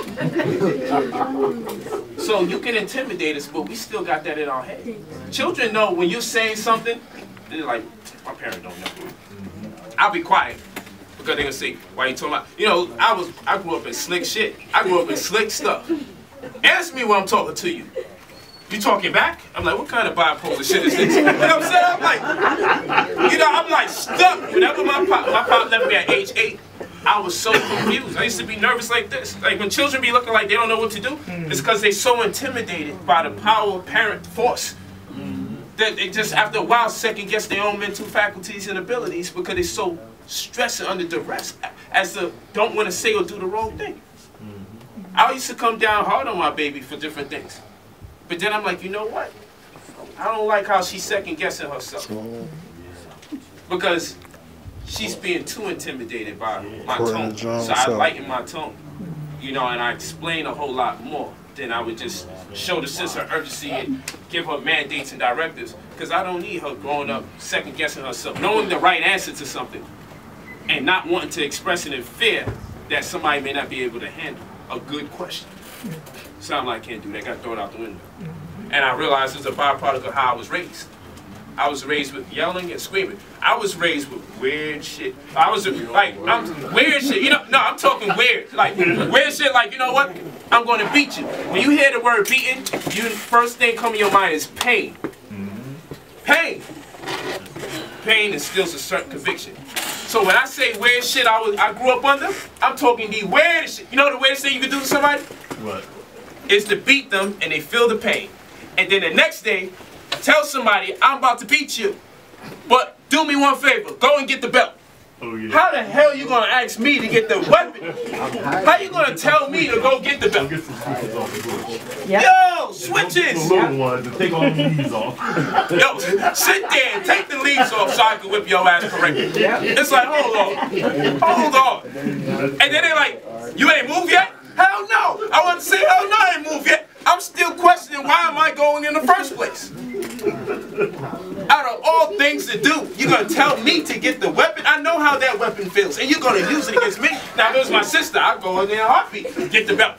So you can intimidate us, but we still got that in our head. Children know when you're saying something, they're like, my parents don't know. I'll be quiet, because they're gonna say, why you talking about? You know, I grew up in slick shit. I grew up in slick stuff. Ask me when I'm talking to you. You talking back? I'm like, what kind of bipolar shit is this? You know what I'm saying? I'm like, you know, I'm like stuck. Whenever my pop left me at age 8, I was so confused. I used to be nervous like this. Like when children be looking like they don't know what to do, it's because they're so intimidated by the power of parent force that they just, after a while, second guess their own mental faculties and abilities, because they're so stressed and under duress as to don't want to say or do the wrong thing. I used to come down hard on my baby for different things. But then I'm like, you know what? I don't like how she's second guessing herself. Because she's being too intimidated by my tone. So I lighten my tone. You know, and I explain a whole lot more than I would just show the sense of urgency and give her mandates and directives. Because I don't need her growing up second guessing herself, knowing the right answer to something and not wanting to express it in fear that somebody may not be able to handle a good question. Sound like I can't do that, got thrown out the window. And I realized it's a byproduct of how I was raised. I was raised with yelling and screaming. I was raised with weird shit. I was like, weird shit, you know, no, I'm talking weird. Like, weird shit like, you know what? I'm gonna beat you. When you hear the word beating, first thing come in your mind is pain. Pain. Pain instills a certain conviction. So when I say weird shit I grew up under, I'm talking the weirdest shit. You know the weirdest thing you can do to somebody? What? Is to beat them and they feel the pain. And then the next day, tell somebody, I'm about to beat you. But do me one favor, go and get the belt. Oh, yeah. How the hell you gonna ask me to get the weapon? How you gonna tell me to go get the belt? Get some switches off the bush. Yo, switches! The little ones to take all the leaves off. Yo, sit there and take the leaves off so I can whip your ass correctly. It's like, hold on. And then they're like, you ain't moved yet? Hell no! I want to say, hell no, I ain't moved yet. I'm still questioning why am I going in the first place? Out of all things to do, you're going to tell me to get the weapon? I know how that weapon feels, and you're going to use it against me. Now, if it was my sister, I'd go in there in a heartbeat. Get the belt.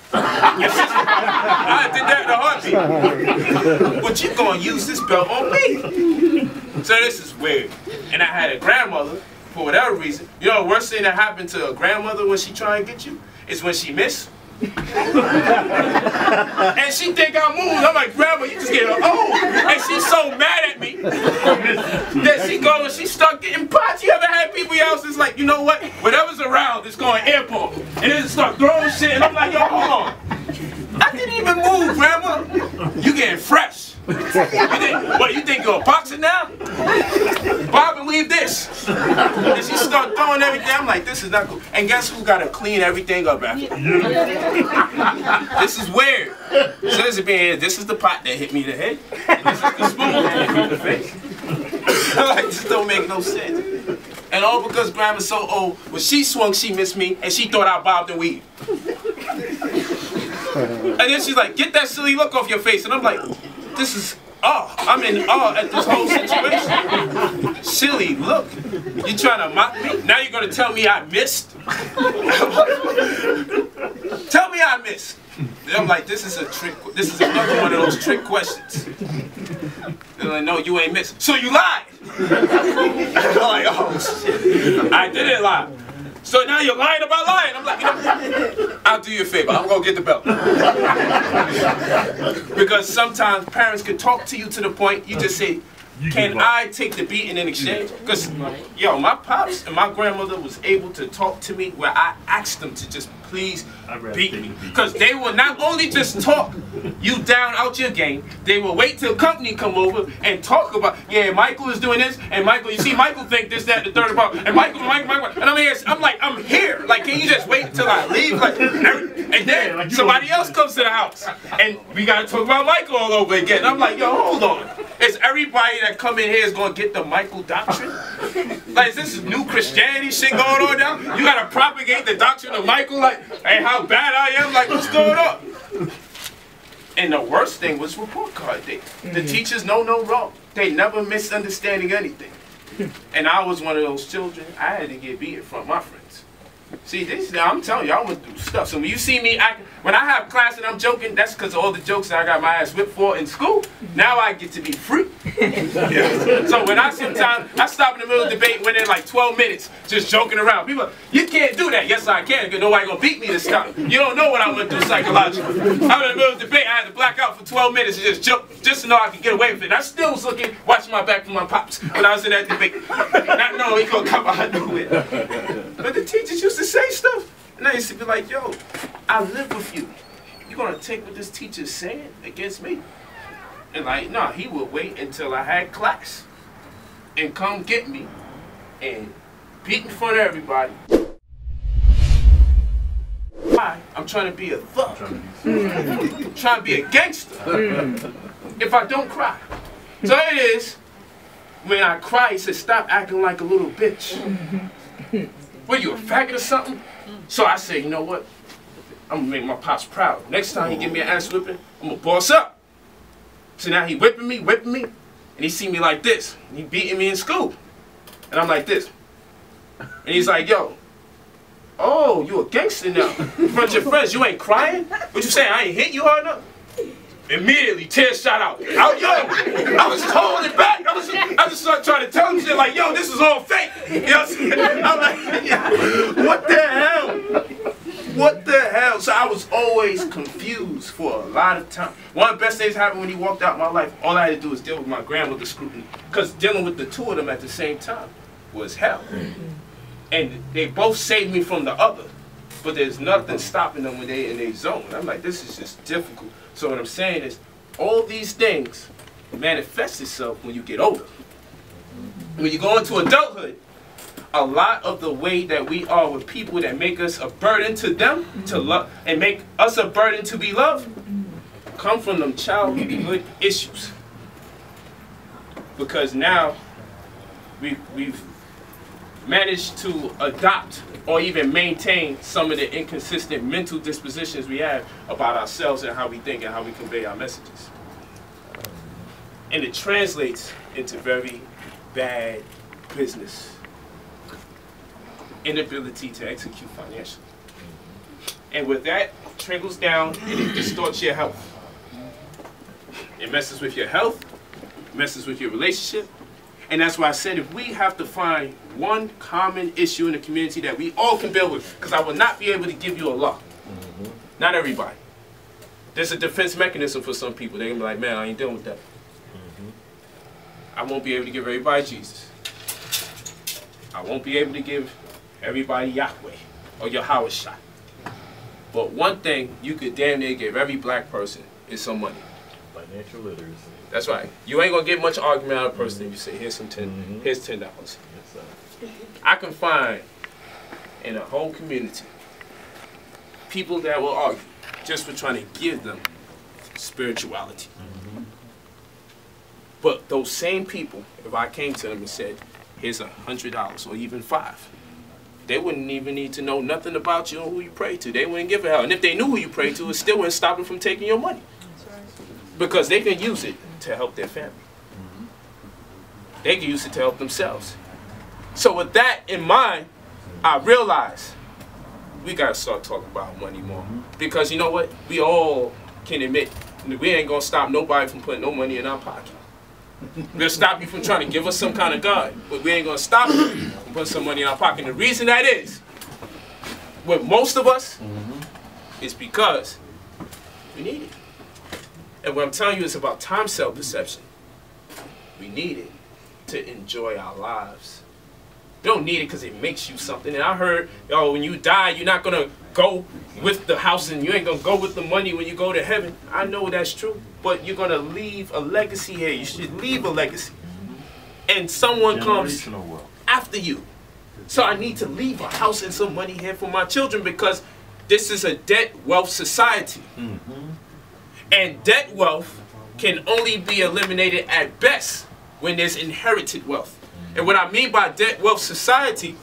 Your sister, I did that in a heartbeat. But you're going to use this belt on me. So this is weird. And I had a grandmother, for whatever reason. You know the worst thing that happened to a grandmother when she try and get you? Is when she miss. And she think I moved. I'm like, Grandma, you just get her and she's so mad at me that she start getting pots. You ever had people else that's like, you know what? Whatever's around is going airport. And then start throwing shit. And I'm like, yo, hold on. I didn't even move, Grandma. You getting fresh. You think you're a boxer now? Bob and leave this. And she start throwing everything. I'm like, this is not cool. And guess who got to clean everything up after? This is weird. Says it being, this is the pot that hit me in the head. And this is the spoon that hit me in the face. I'm like, this don't make no sense. And all because Grandma's so old, when she swung, she missed me, and she thought I bobbed and weaved. And then she's like, get that silly look off your face. And I'm like, this is awe. I'm in awe at this whole situation. Silly look. You trying to mock me? Now you're going to tell me I missed? Tell me I missed. And I'm like, this is a trick. This is another one of those trick questions. They're like, no, you ain't missed. So you lied. I'm like, oh, shit. I didn't lie. So now you're lying about lying. I'm like, you know, I'll do you a favor. I'm going to get the belt. Because sometimes parents can talk to you to the point you just say, can I take the beating in exchange? Because, yo, my pops and my grandmother was able to talk to me where I asked them to just please beat me. Because they will not only just talk you down out your game, they will wait till company come over and talk about, yeah, Michael is doing this, and Michael, you see, Michael think this, that, the third about, and Michael, and I'm here, I'm here. Like, can you just wait until I leave? Like, and then somebody else comes to the house, and we got to talk about Michael all over again. And I'm like, yo, hold on. Is everybody that come in here is going to get the Michael doctrine? Like, is this new Christianity shit going on now? You got to propagate the doctrine of Michael? Like, hey, how bad I am? Like, what's going on? And the worst thing was report card day. The teachers know no wrong. They never misunderstanding anything. And I was one of those children. I had to get beat from my friends. See, I'm telling you, I went through stuff. So when you see me acting, when I have class and I'm joking, that's because of all the jokes that I got my ass whipped for in school. Now I get to be free. Yeah. So when I stop in the middle of the debate, went in like 12 minutes just joking around. People are, you can't do that. Yes, I can, because nobody gonna beat me this time. You don't know what I went through psychologically. I'm in the middle of the debate, I had to black out for 12 minutes and just joke, just to know I could get away with it. And I still was looking, watching my back from my pops when I was in that debate. Not knowing he gonna come out of nowhere. But the teachers used to say stuff. And I used to be like, yo, I live with you. You gonna take what this teacher's saying against me? And like, nah, he would wait until I had class and come get me and beat in front of everybody. I'm trying to be a thug. I'm trying to be a gangster. If I don't cry. So it is, when I cry, he said, stop acting like a little bitch. What, you a faggot or something? So I said, you know what? I'm gonna make my pops proud. Next time he give me an ass whipping, I'm gonna boss up. So now he whipping me, and he see me like this. And he beating me in school. And I'm like this. And he's like, yo, oh, you a gangster now. In front of your friends, you ain't crying? What you saying, I ain't hit you hard enough? Immediately, tears shot out. Yo, I was holding it back. I just started trying to tell him shit like, yo, this is all fake. You know what I'm saying? I'm like, what the hell? What the hell? So I was always confused for a lot of time. One of the best days happened when he walked out my life. All I had to do was deal with my grandmother's scrutiny. Because dealing with the two of them at the same time was hell. And they both saved me from the other. But there's nothing stopping them when they're in their zone. I'm like, this is just difficult. So what I'm saying is, all these things manifest itself when you get older. When you go into adulthood, a lot of the way that we are with people that make us a burden to them to love and make us a burden to be loved come from them childhood issues. Because now we've managed to adopt or even maintain some of the inconsistent mental dispositions we have about ourselves and how we think and how we convey our messages. And it translates into very bad business. Inability to execute financially. And with that, trickles down and it distorts your health. It messes with your health, messes with your relationship. And that's why I said if we have to find one common issue in the community that we all can build with, because I will not be able to give you a law. Not everybody. There's a defense mechanism for some people. They're going to be like, man, I ain't dealing with that. I won't be able to give everybody Jesus. I won't be able to give everybody Yahweh or Yahweh Shai. But one thing you could damn near give every black person is some money. Financial literacy. That's right. You ain't gonna get much argument out of a person if you say, here's some here's $10. Yes, sir. I can find in a whole community people that will argue just for trying to give them spirituality. But those same people, if I came to them and said, here's $100 or even $5, they wouldn't even need to know nothing about you or who you pray to. They wouldn't give a hell. And if they knew who you prayed to, it still wouldn't stop them from taking your money. Because they can use it to help their family. They can use it to help themselves. So with that in mind, I realize we got to start talking about money more. Because you know what? We all can admit we ain't going to stop nobody from putting no money in our pocket. We're going to stop you from trying to give us some kind of God. But we ain't going to stop you from putting some money in our pocket. And the reason that is, with most of us, is because we need it. And what I'm telling you is about time self-perception. We need it to enjoy our lives. You don't need it because it makes you something. And I heard, yo, when you die, you're not going to go with the house and you ain't going to go with the money when you go to heaven. I know that's true. But you're going to leave a legacy here. You should leave a legacy. And someone comes after you. So I need to leave a house and some money here for my children because this is a debt wealth society. And debt wealth can only be eliminated at best when there's inherited wealth. And what I mean by debt wealth society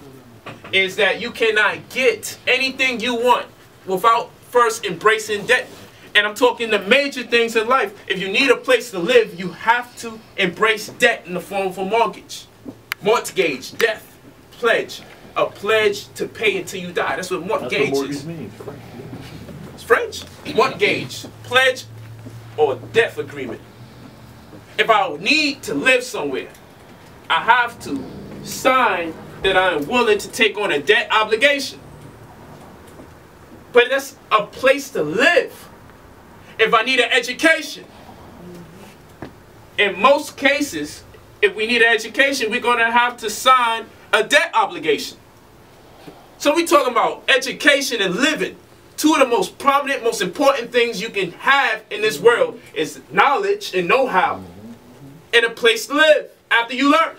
is that you cannot get anything you want without first embracing debt. And I'm talking the major things in life. If you need a place to live, you have to embrace debt in the form of a mortgage. Mortgage, death, pledge. A pledge to pay until you die. That's what mortgage is. It's French. Mortgage, pledge, or death agreement. If I need to live somewhere, I have to sign that I am willing to take on a debt obligation. But that's a place to live. If I need an education, in most cases, if we need an education, we're going to have to sign a debt obligation. So we're talking about education and living. Two of the most prominent, most important things you can have in this world is knowledge and know-how and a place to live after you learn.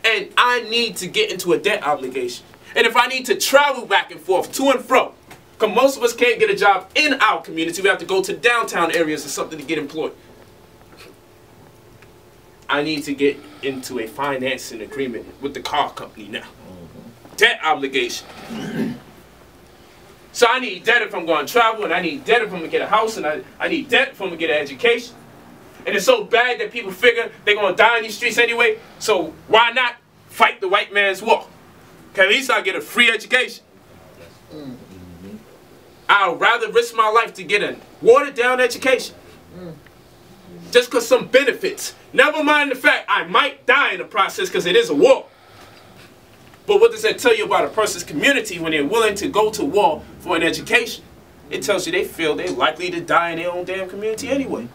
And I need to get into a debt obligation. And if I need to travel back and forth, to and fro, because most of us can't get a job in our community, we have to go to downtown areas or something to get employed. I need to get into a financing agreement with the car company now. Debt obligation. So I need debt if I'm going to travel, and I need debt if I'm going to get a house, and I need debt if I'm going to get an education. And it's so bad that people figure they're going to die in these streets anyway, so why not fight the white man's war? Because at least I'll get a free education. I'd rather risk my life to get a watered-down education. Just because some benefits. Never mind the fact I might die in the process because it is a war. But what does that tell you about a person's community when they're willing to go to war for an education? It tells you they feel they're likely to die in their own damn community anyway.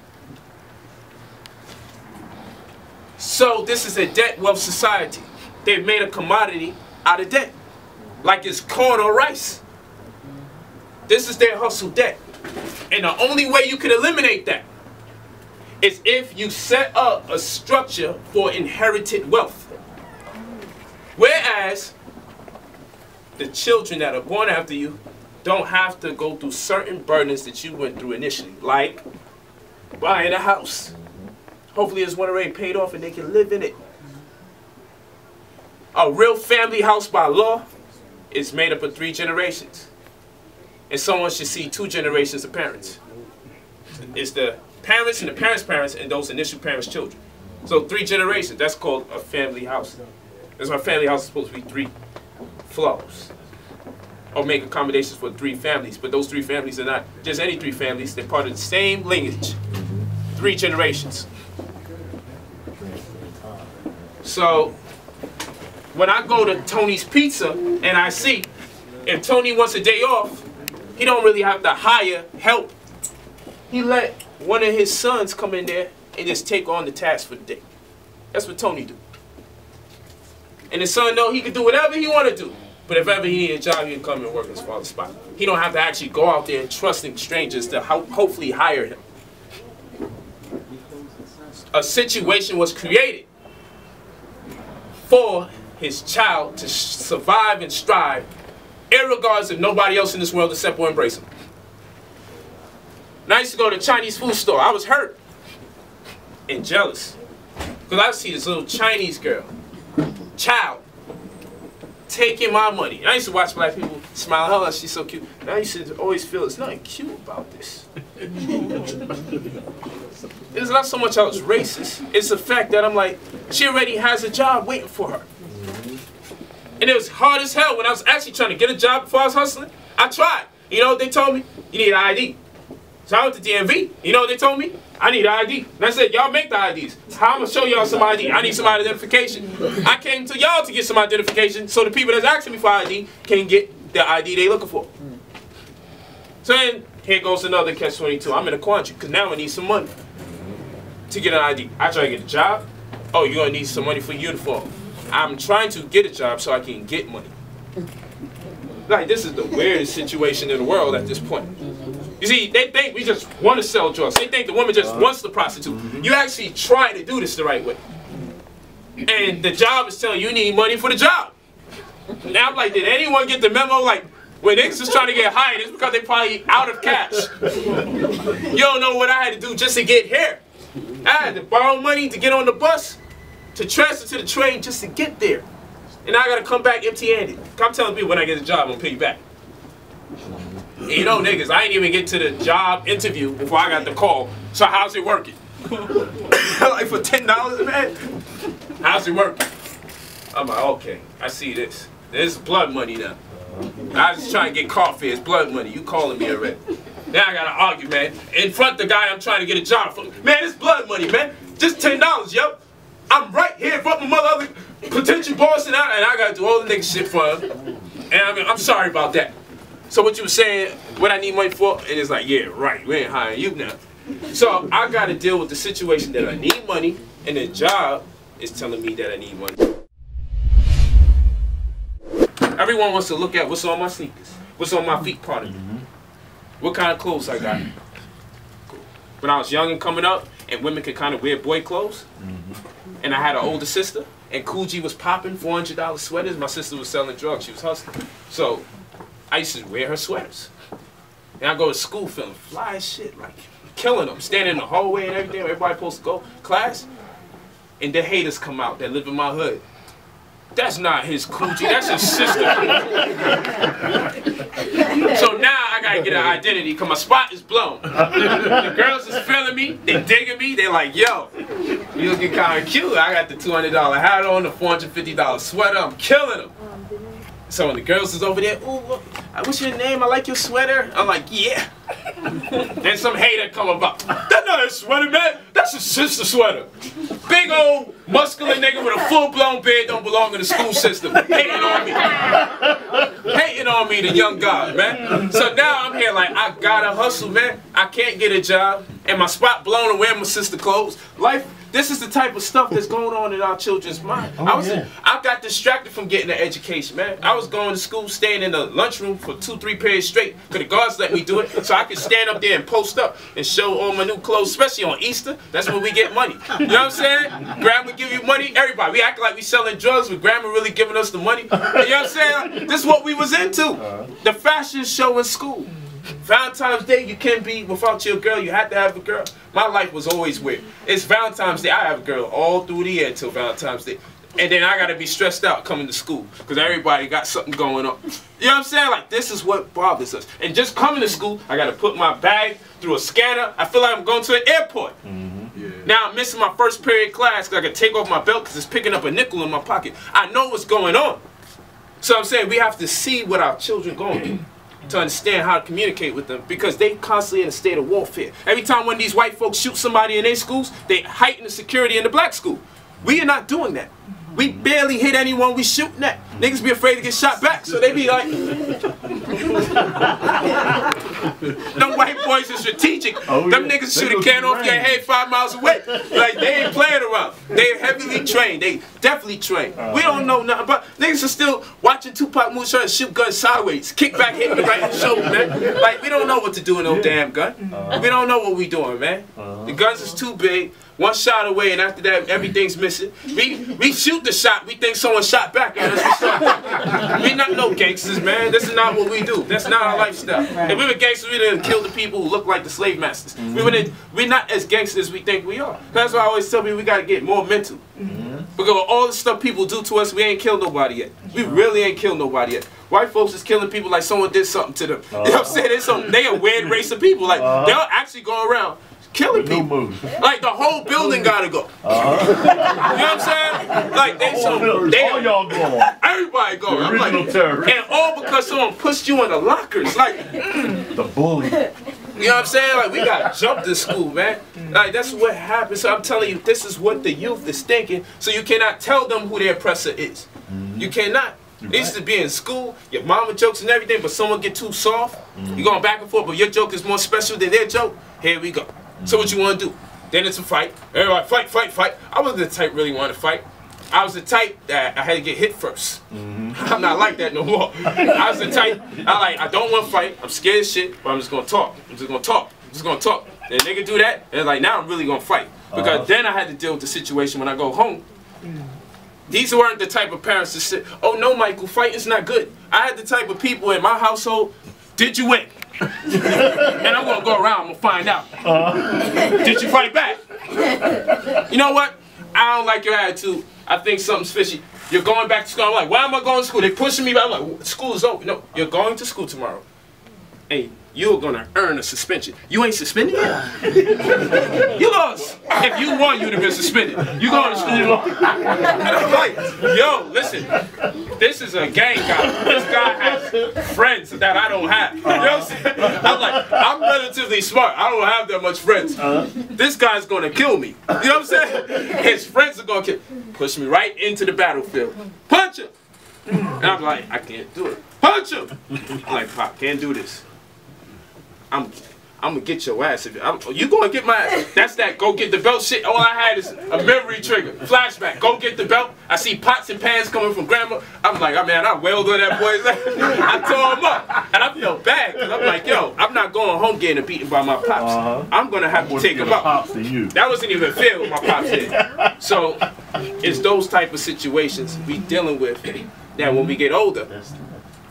So this is a debt wealth society. They've made a commodity out of debt. Like it's corn or rice. This is their hustle debt. And the only way you can eliminate that is if you set up a structure for inherited wealth. Whereas the children that are born after you don't have to go through certain burdens that you went through initially, like buying a house. Hopefully it's one already paid off and they can live in it. A real family house by law is made up of 3 generations. And someone should see 2 generations of parents. It's the parents and the parents' parents and those initial parents' children. So 3 generations, that's called a family house. That's why a family house is supposed to be 3 floors. Or make accommodations for 3 families. But those 3 families are not just any 3 families, they're part of the same lineage. 3 generations. So when I go to Tony's Pizza and I see if Tony wants a day off, he don't really have to hire help. He let one of his sons come in there and just take on the task for the day. That's what Tony do. And his son know he can do whatever he want to do. But if ever he need a job, he can come and work in his father's spot. He don't have to actually go out there and trusting strangers to hopefully hire him. A situation was created for his child to survive and strive, irregardless of nobody else in this world except for embrace him. And I used to go to a Chinese food store. I was hurt and jealous because I see this little Chinese girl, child, taking my money. And I used to watch black people smile, oh, she's so cute. And I used to always feel there's nothing cute about this. It's not so much I was racist. It's the fact that I'm like, she already has a job waiting for her. And it was hard as hell when I was actually trying to get a job before I was hustling. I tried. You know what they told me? You need an ID. So I went to DMV. You know what they told me? I need an ID. And I said, y'all make the IDs. How I'm going to show y'all some ID? I need some identification. I came to y'all to get some identification so the people that's asking me for ID can get the ID they looking for. So then, here goes another catch-22. I'm in a quandary because now I need some money to get an ID. I try to get a job. Oh, you're going to need some money for uniform. I'm trying to get a job so I can get money. Like, this is the weirdest situation in the world at this point. You see, they think we just want to sell drugs. They think the woman just wants to prostitute. You actually try to do this the right way. And the job is telling you you need money for the job. Now I'm like, did anyone get the memo? Like, when niggas is trying to get hired, it's because they probably out of cash. You don't know what I had to do just to get here. I had to borrow money to get on the bus, to transfer to the train just to get there. And now I gotta come back empty-handed. I'm telling people when I get a job, I'm gonna pay you back. And you know, niggas, I ain't even get to the job interview before I got the call. So how's it working? Like for $10, man? How's it working? I'm like, okay, I see this. This is blood money now. I was just trying to get coffee. It's blood money. You calling me already. Now I gotta argue, man. In front of the guy I'm trying to get a job for. Man, it's blood money, man. Just $10, yo. I'm right here in front of my other potential boss and I gotta do all the nigga shit for him. And I mean, I'm sorry about that. So what you were saying, what I need money for, and it's like, yeah, right, we ain't hiring you now. So I gotta deal with the situation that I need money, and the job is telling me that I need money. Everyone wants to look at what's on my sneakers, what's on my feet part of me, what kind of clothes I got. When I was young and coming up, and women could kind of wear boy clothes, and I had an older sister, and Coogee was popping $400 sweaters. My sister was selling drugs, she was hustling. So I used to wear her sweaters. And I go to school feeling fly as shit, like killing them, standing in the hallway and everything, everybody supposed to go class. And the haters come out that live in my hood. That's not his Coogee, that's his sister. So now I gotta get an identity because my spot is blown. The girls is feeling me, they digging me, they like, yo, you looking kind of cute. I got the $200 hat on, the $450 sweater, I'm killing them. So when the girls is over there, ooh, what's your name? I like your sweater. I'm like, yeah. Then some hater come about. That's not his sweater, man. That's his sister's sweater. Big old muscular nigga with a full-blown beard don't belong in the school system. Hating on me. Hating on me, the young guy, man. So now I'm here like, I gotta hustle, man. I can't get a job. And my spot blown and wearing my sister clothes. Life this is the type of stuff that's going on in our children's mind. I got distracted from getting an education, man. I was going to school, staying in the lunchroom for 2-3 periods straight, because the guards let me do it, so I could stand up there and post up and show all my new clothes, especially on Easter. That's when we get money. You know what I'm saying? Grandma give you money, everybody. We act like we selling drugs, but grandma really giving us the money. You know what I'm saying? This is what we was into. The fashion show in school. Valentine's Day, you can't be without your girl. You had to have a girl. My life was always weird. It's Valentine's Day. I have a girl all through the year until Valentine's Day. And then I got to be stressed out coming to school because everybody got something going on. You know what I'm saying? Like, this is what bothers us. And just coming to school, I got to put my bag through a scanner. I feel like I'm going to an airport. Now I'm missing my first period class because I got to take off my belt because it's picking up a nickel in my pocket. I know what's going on. So I'm saying we have to see what our children going through to understand how to communicate with them, because they constantly in a state of warfare. Every time one of these white folks shoot somebody in their schools, they heighten the security in the black school. We are not doing that. We barely hit anyone we shooting at. Niggas be afraid to get shot back, so they be like, them white boys are strategic. Them niggas shoot a can off your head 5 miles away. Like, they ain't playing around. They heavily trained. They definitely trained. We don't know nothing, but niggas are still watching Tupac Moonshot and shoot guns sideways. Kick back, hitting the right in the shoulder, man. Like, we don't know what to do in no damn gun. We don't know what we doing, man. The guns is too big. One shot away, and after that, everything's missing. We shoot the shot, we think someone shot back at us. We not no gangsters, man. This is not what we do. That's not our lifestyle. If we were gangsters, we didn't kill the people who look like the slave masters. We're not as gangsters as we think we are. That's why I always tell people we gotta get more mental. Because all the stuff people do to us, we ain't killed nobody yet. We really ain't killed nobody yet. White folks is killing people like someone did something to them. You know what I'm saying? They a weird race of people. Like, they'll actually go around killing people. Like, the whole building gotta go. You know what I'm saying? Like, all y'all going. Everybody going. I'm like, and all because someone pushed you in the lockers. Like, the bully. You know what I'm saying? Like, we got jumped in school, man. Like, that's what happens. So I'm telling you, this is what the youth is thinking. So you cannot tell them who their oppressor is. You cannot. They used to be in school, your mama jokes and everything, but someone get too soft. You're going back and forth, but your joke is more special than their joke. Here we go. So what you want to do? Then it's a fight. Everybody fight, fight, fight. I wasn't the type really want to fight. I was the type that I had to get hit first. I'm not like that no more. I was the type, I don't want to fight. I'm scared as shit, but I'm just going to talk. I'm just going to talk. I'm just going to talk. And a nigga do that, and like, now I'm really going to fight. Because then I had to deal with the situation when I go home. These weren't the type of parents to say, oh no, Michael, fighting's not good. I had the type of people in my household, did you win? And I'm gonna go around, I'm gonna find out. Did you fight back? You know what? I don't like your attitude. I think something's fishy. You're going back to school. I'm like, why am I going to school? They're pushing me back. I'm like, school is over. No, you're going to school tomorrow. Hey, you're gonna earn a suspension. You ain't suspended yet? You lost. If you won, you'd have been suspended. You going to school tomorrow. And I'm like, yo, listen, this is a gang guy. This guy has friends that I don't have. You know what I'm saying? I'm like, I'm relatively smart. I don't have that much friends. This guy's gonna kill me. You know what I'm saying? His friends are gonna push me right into the battlefield. Punch him. And I'm like, I can't do it. Punch him. I'm like, Pop, can't do this. I'm gonna get your ass. You gonna get my ass. That's that go get the belt shit. All I had is a memory trigger. Flashback. Go get the belt. I see pots and pans coming from grandma. I'm like, oh man, I wailed on that boy's ass. I tore him up. And I feel bad. Cause I'm like, yo, I'm not going home getting beaten by my pops. I'm gonna have to take him out. That wasn't even fair what my pops did. So it's those type of situations we dealing with that when we get older,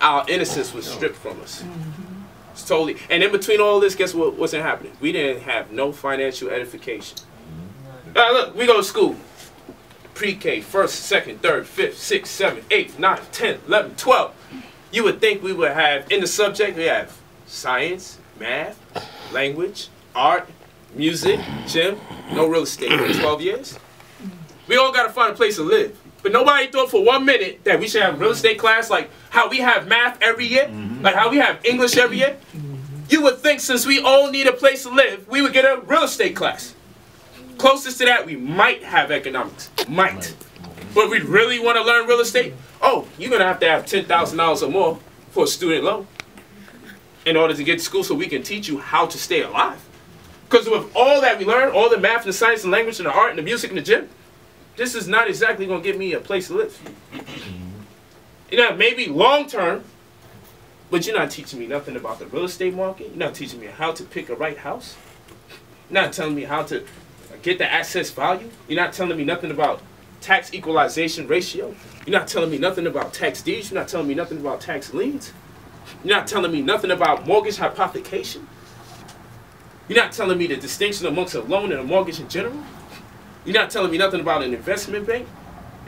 our innocence was stripped from us. Totally. And in between all this, guess what wasn't happening? We didn't have no financial edification. Look, we go to school. Pre-K, 1st, 2nd, 3rd, 5th, 6th, 7th, 8th, 9th, 10th, 11th, 12th. You would think we would have, in the subject, we have science, math, language, art, music, gym, no real estate for 12 years. We all got to find a place to live. But nobody thought for 1 minute that we should have real estate class like how we have math every year, like how we have English every year. You would think since we all need a place to live, we would get a real estate class. Closest to that, we might have economics. Might. But we really want to learn real estate? Oh, you're going to have $10,000 or more for a student loan in order to get to school so we can teach you how to stay alive. Because with all that we learn, all the math and science and language and the art and the music and the gym, this is not exactly going to give me a place to live. You know, maybe long term, but you're not teaching me nothing about the real estate market. You're not teaching me how to pick a right house. You're not telling me how to get the assess value. You're not telling me nothing about tax equalization ratio. You're not telling me nothing about tax deeds. You're not telling me nothing about tax liens. You're not telling me nothing about mortgage hypothecation. You're not telling me the distinction amongst a loan and a mortgage in general. You're not telling me nothing about an investment bank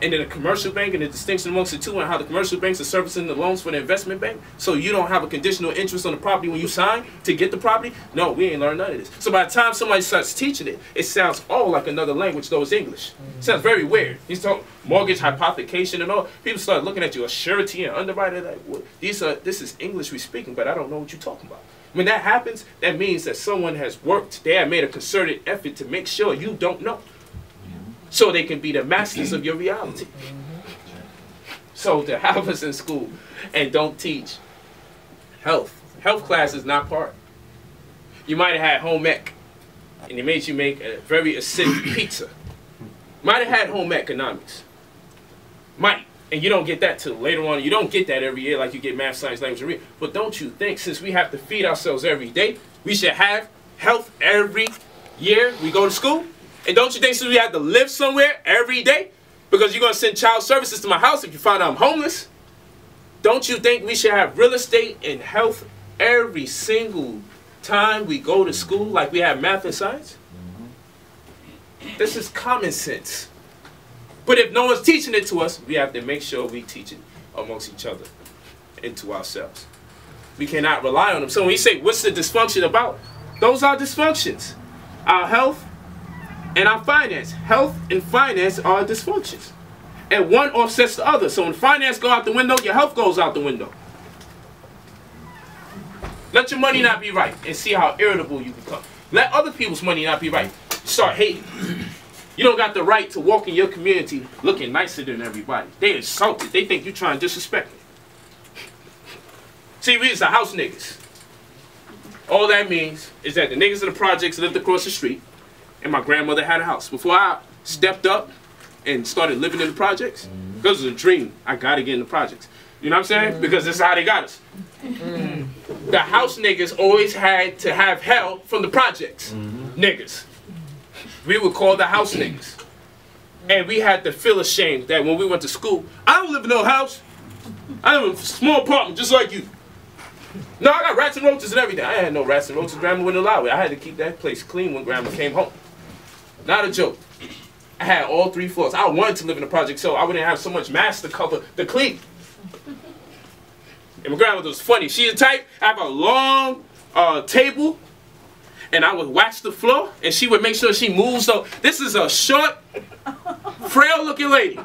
and then a commercial bank and the distinction amongst the two and how the commercial banks are servicing the loans for the investment bank. So you don't have a conditional interest on the property when you sign to get the property? No, we ain't learned none of this. So by the time somebody starts teaching it, it sounds all like another language, though it's English. It sounds very weird. He's talking mortgage hypothecation and all. People start looking at you, a surety and underwriter, like, what? This is English we speaking, but I don't know what you're talking about. When that happens, that means that someone has worked, they have made a concerted effort to make sure you don't know. So they can be the masters of your reality. So to have us in school and don't teach health class is not part. You might have had home ec, and they made you make a very acidic pizza. Might have had home economics. Might. And you don't get that till later on. You don't get that every year like you get math, science, language, and reading. But don't you think since we have to feed ourselves every day, we should have health every year we go to school? And don't you think since we have to live somewhere every day, because you're going to send child services to my house if you find out I'm homeless, don't you think we should have real estate and health every single time we go to school like we have math and science? This is common sense. But if no one's teaching it to us, we have to make sure we teach it amongst each other and to ourselves. We cannot rely on them. So when you say, what's the dysfunction about? Those are dysfunctions. Our health and our finance. Health and finance are dysfunctions. And one offsets the other. So when finance goes out the window, your health goes out the window. Let your money not be right and see how irritable you become. Let other people's money not be right. Start hating. You don't got the right to walk in your community looking nicer than everybody. They insulted. They think you're trying to disrespect me. See, we is the house niggas. All that means is that the niggas in the projects lived across the street and my grandmother had a house. Before I stepped up and started living in the projects, because it was a dream, I got to get in the projects. You know what I'm saying? Because this is how they got us. The house niggas always had to have help from the projects. Niggas. We would call the house niggas. And we had to feel ashamed that when we went to school, I don't live in no house. I live in a small apartment just like you. No, I got rats and roaches and everything. I had no rats and roaches. Grandma wouldn't allow it. I had to keep that place clean when Grandma came home. Not a joke. I had all 3 floors. I wanted to live in the project so I wouldn't have so much mass to cover the clean. And my grandmother was funny. She the type, I have a long table, and I would wax the floor, and she would make sure she moves. So this is a short, frail-looking lady.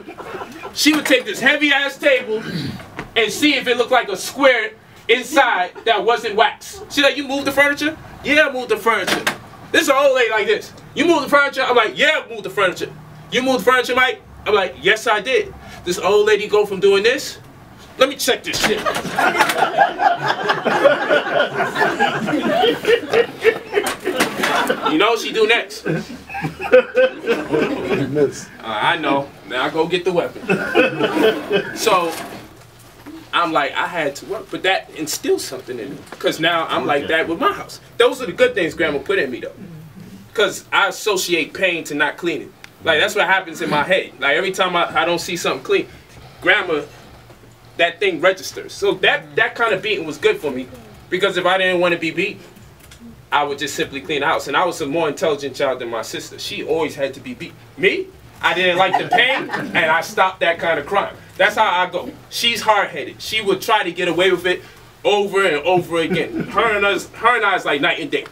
She would take this heavy-ass table and see if it looked like a square inside that wasn't waxed. She's like, you moved the furniture? Yeah, I moved the furniture. This is an old lady like this. You moved the furniture? I'm like, yeah, I moved the furniture. You moved the furniture, Mike? I'm like, yes, I did. This old lady go from doing this. Let me check this shit. You know what she do next? I know. Now I go get the weapon. So I'm like, I had to work, but that instilled something in me. Because now I'm like that with my house. Those are the good things Grandma put in me, though. Because I associate pain to not cleaning. Like, that's what happens in my head. Like, every time I don't see something clean, Grandma, that thing registers. So that kind of beating was good for me. Because if I didn't want to be beat, I would just simply clean the house. And I was a more intelligent child than my sister. She always had to be beat. Me? I didn't like the pain, and I stopped that kind of crime. That's how I go. She's hard-headed. She would try to get away with it over and over again. Her and I is like night and day.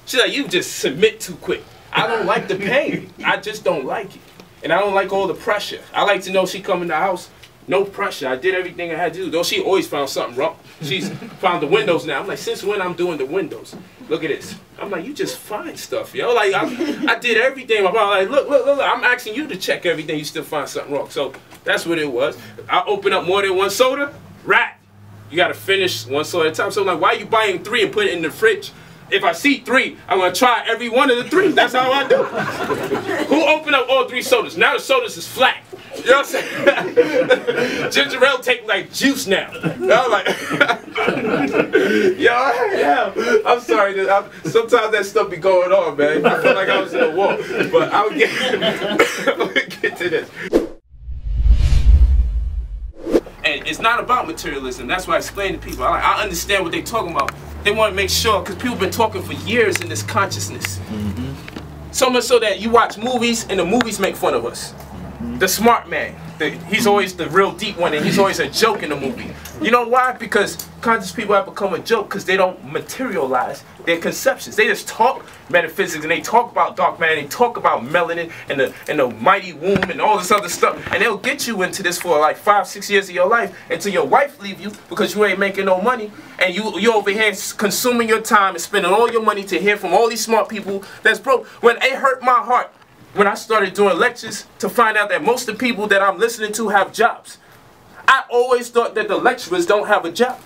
She's like, you just submit too quick. I don't like the pain. I just don't like it. And I don't like all the pressure. I like to know she come in the house, no pressure. I did everything I had to do. Though she always found something wrong. She's found the windows now. I'm like, since when I'm doing the windows? Look at this. I'm like, you just find stuff, yo. Like, I did everything. I'm like, look. I'm asking you to check everything. You still find something wrong. So that's what it was. I open up more than one soda. Rat. You got to finish one soda at a time. So I'm like, why are you buying 3 and put it in the fridge? If I see 3, I'm gonna try every one of the 3. That's how I do. Who opened up all 3 sodas? Now the sodas is flat. You know what I'm saying? Ginger ale take like juice now. I'm like, yeah. I'm sorry. Sometimes that stuff be going on, man. I feel like I was in a war, but I would get to this. And it's not about materialism. That's why I explain to people. I understand what they're talking about. They want to make sure, because people have been talking for years in this consciousness. So much so that you watch movies and the movies make fun of us. The smart man, he's always the real deep one, and he's always a joke in the movie. You know why? Because conscious people have become a joke because they don't materialize their conceptions. They just talk metaphysics, and they talk about dark matter, and they talk about melanin and the mighty womb and all this other stuff, and they'll get you into this for like 5-6 years of your life until your wife leave you because you ain't making no money, and you over here consuming your time and spending all your money to hear from all these smart people that's broke. When it hurt my heart when I started doing lectures to find out that most of the people that I'm listening to have jobs. I always thought that the lecturers don't have a job.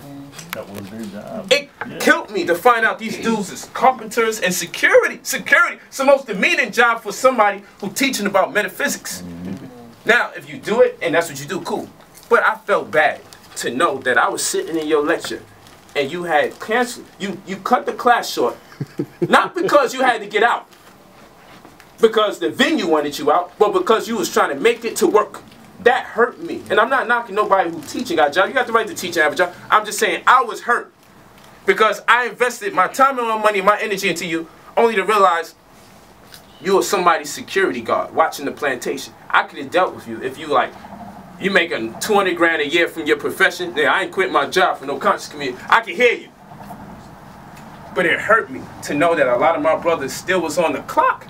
That was their job. It killed me to find out these dudes is carpenters and security. Security, it's the most demeaning job for somebody who's teaching about metaphysics. Now, if you do it and that's what you do, cool. But I felt bad to know that I was sitting in your lecture and you had canceled. You cut the class short, not because you had to get out, because the venue wanted you out, but because you was trying to make it to work. That hurt me. And I'm not knocking nobody who's teaching got a job. You got the right to teach and have a job. I'm just saying I was hurt because I invested my time and my money, my energy into you, only to realize you were somebody's security guard watching the plantation. I could have dealt with you if you you making 200 grand a year from your profession. Yeah, I ain't quit my job for no conscious community. I can hear you. But it hurt me to know that a lot of my brothers still was on the clock.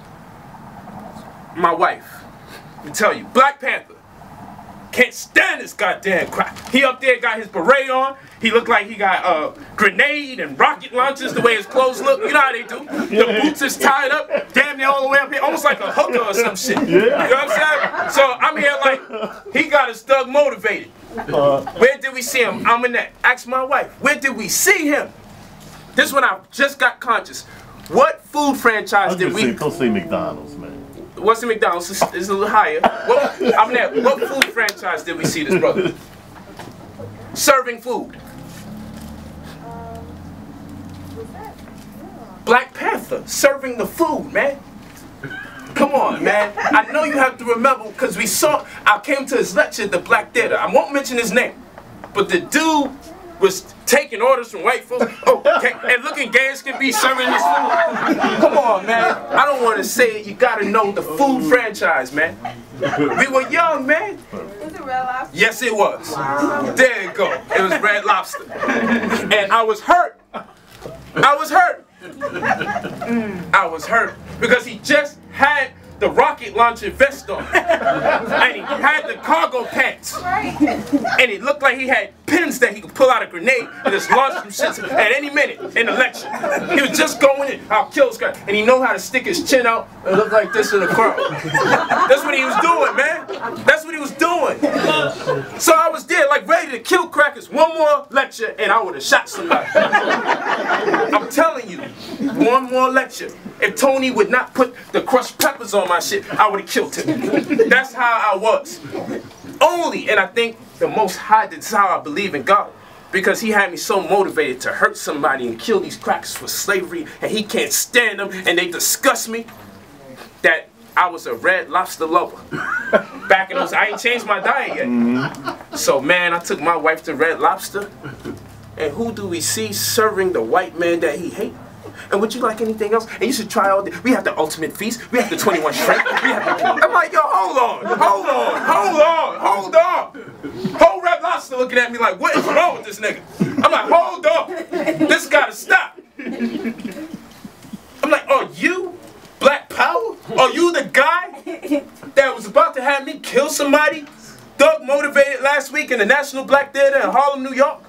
My wife, let me tell you, Black Panther, can't stand this goddamn crap. He up there got his beret on. He looked like he got grenade and rocket launchers the way his clothes look. You know how they do. The boots is tied up, damn near all the way up here, almost like a hooker or some shit. You know what I'm saying? So I'm here like, he got his thug motivated. Where did we see him? I'm in that. Ask my wife, where did we see him? This one I just got conscious. What food franchise did we... Go see McDonald's, man. What's the McDonald's? It's a little higher. What food franchise did we see this brother? Serving food. Black Panther, serving the food, man. Come on, man. I know you have to remember, because I came to his lecture at the Black Theater. I won't mention his name, but the dude was taking orders from white folks. Oh, okay. And looking gay as can be, serving this food. Come on, man. I don't want to say it. You got to know the food franchise, man. We were young, man. Is it Red Lobster? Yes, it was. Wow. There you go. It was Red Lobster. And I was hurt. I was hurt. I was hurt because he just had the rocket launcher vest on, and he had the cargo pants, and it looked like he had pins that he could pull out a grenade and just launch some shit at any minute in the lecture. He was just going in, I'll kill this guy, and he know how to stick his chin out and look like this in the crowd. That's what he was doing, man. That's what he was doing. So I was there like ready to kill crackers. One more lecture and I would have shot somebody. I'm telling you, one more lecture. If Tony would not put the crushed peppers on my shit, I would have killed him. That's how I was. Only, and I think the Most High, that's how I believe in God. Because he had me so motivated to hurt somebody and kill these crackers for slavery, and he can't stand them, and they disgust me, that I was a Red Lobster lover. Back in those, I ain't changed my diet yet. So man, I took my wife to Red Lobster, and who do we see serving the white man that he hates? And would you like anything else? And you should try all this. We have the ultimate feast. We have the 21 shrimp. We have the... I'm like, yo, hold on. Whole Red Lobster looking at me like, what is wrong with this nigga? I'm like, hold on. This gotta stop. I'm like, are you Black Power? Are you the guy that was about to have me kill somebody? Thug motivated last week in the National Black Theater in Harlem, New York?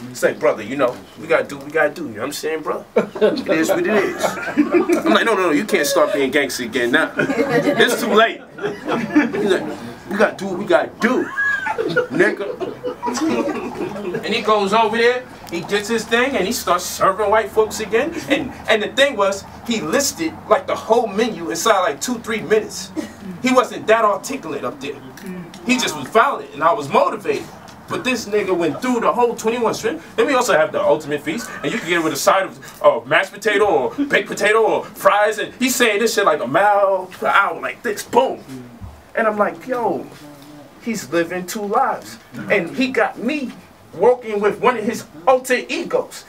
It's like, brother, you know, we gotta do what we gotta do. You know what I'm saying, brother? It is what it is. I'm like, no, you can't start being gangster again now. It's too late. He's like, we gotta do what we gotta do, nigga. And he goes over there He gets his thing and he starts serving white folks again. And the thing was, he listed like the whole menu inside like 2-3 minutes. He wasn't that articulate up there. He just was violent and I was motivated. But this nigga went through the whole 21 string. Then we also have the ultimate feast, and you can get it with a side of mashed potato or baked potato or fries, and he's saying this shit like a mile per hour, like this, boom. And I'm like, yo, he's living 2 lives. And he got me working with one of his alter egos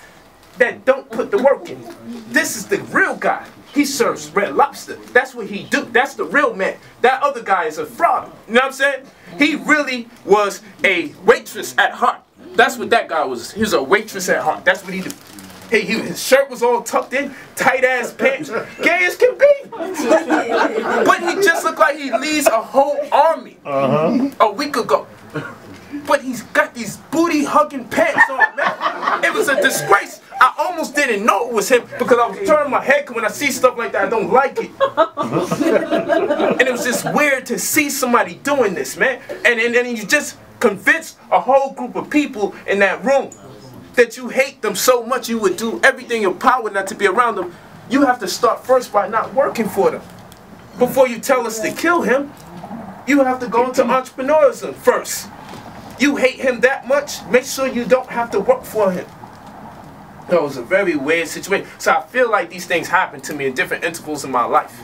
that don't put the work in. This is the real guy. He serves Red Lobster. That's what he do. That's the real man. That other guy is a fraud. You know what I'm saying? He really was a waitress at heart. That's what that guy was. He was a waitress at heart. That's what he did. His shirt was all tucked in, tight ass pants, gay as can be. But he just looked like he leads a whole army a week ago. But he's got these booty hugging pants on, man. It was a disgrace. I almost didn't know it was him because I was turning my head when I see stuff like that. I don't like it. And it was just weird to see somebody doing this, man. And you just convinced a whole group of people in that room that you hate them so much you would do everything in your power not to be around them. You have to start first by not working for them. Before you tell us to kill him, you have to go into entrepreneurism first. You hate him that much, make sure you don't have to work for him. It was a very weird situation. So I feel like these things happen to me in different intervals in my life.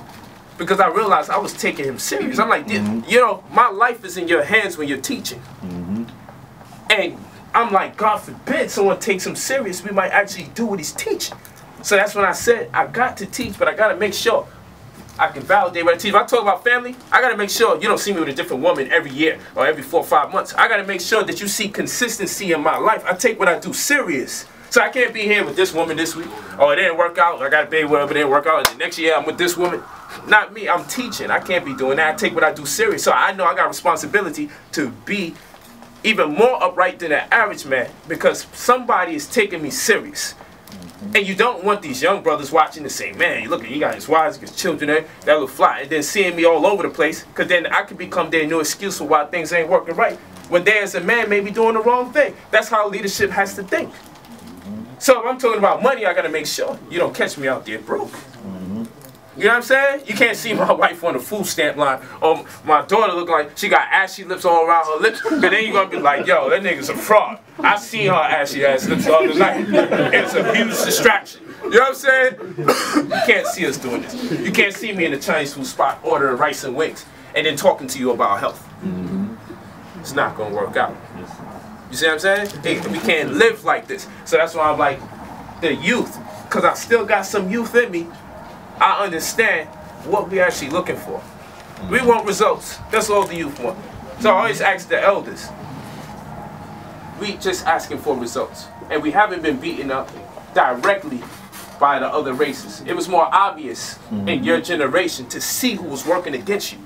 Because I realized I was taking him serious. I'm like, you know, my life is in your hands when you're teaching. And I'm like, God forbid someone takes him serious, we might actually do what he's teaching. So that's when I said, I got to teach, but I got to make sure I can validate what I teach. If I talk about family, I got to make sure you don't see me with a different woman every year or every 4 or 5 months. I got to make sure that you see consistency in my life. I take what I do serious. So I can't be here with this woman this week. Oh, it didn't work out. I got to pay whatever, it didn't work out. And the next year I'm with this woman. Not me. I'm teaching. I can't be doing that. I take what I do serious. So I know I got responsibility to be even more upright than an average man because somebody is taking me serious. And you don't want these young brothers watching and saying, man, look, he got his wives, his children there, that look fly. And then seeing me all over the place because then I could become their new excuse for why things ain't working right. When they as a man may be doing the wrong thing. That's how leadership has to think. So if I'm talking about money, I got to make sure you don't catch me out there broke. You know what I'm saying? You can't see my wife on the food stamp line or my daughter looking like she got ashy lips all around her lips. But then you're going to be like, yo, that nigga's a fraud. I seen her ashy ass lips the other night. It's a huge distraction. You know what I'm saying? You can't see us doing this. You can't see me in the Chinese food spot ordering rice and wings and then talking to you about health. It's not going to work out. You see what I'm saying? We can't live like this. So that's why I'm like, the youth, because I still got some youth in me, I understand what we're actually looking for. We want results. That's all the youth want. So I always ask the elders, we just asking for results. And we haven't been beaten up directly by the other races. It was more obvious in your generation to see who was working against you.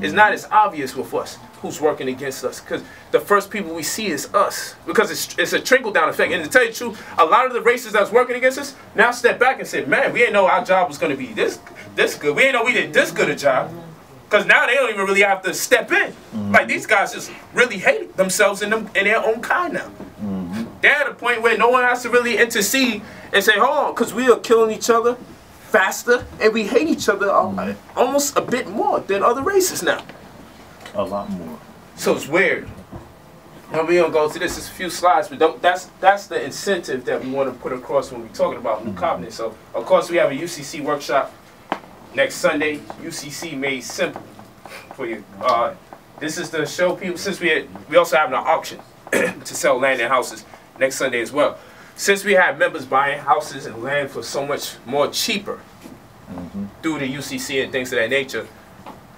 It's not as obvious with us who's working against us because the first people we see is us because it's a trickle-down effect. And to tell you the truth, a lot of the races that's working against us now step back and say, man, we didn't know our job was going to be this good. We didn't know we did this good a job because now they don't even really have to step in. Like these guys just really hate themselves in their own kind now. They're at a point where no one has to really intercede and say, hold on, because we are killing each other faster and we hate each other almost a bit more than other races now. A lot more. So it's weird. Now we're going to go to this. It's a few slides, but that's the incentive that we want to put across when we're talking about New Covenant. So, of course, we have a UCC workshop next Sunday. UCC Made Simple for you. This is to show people, since we also have an auction to sell land and houses next Sunday as well. Since we have members buying houses and land for so much more cheaper through the UCC and things of that nature,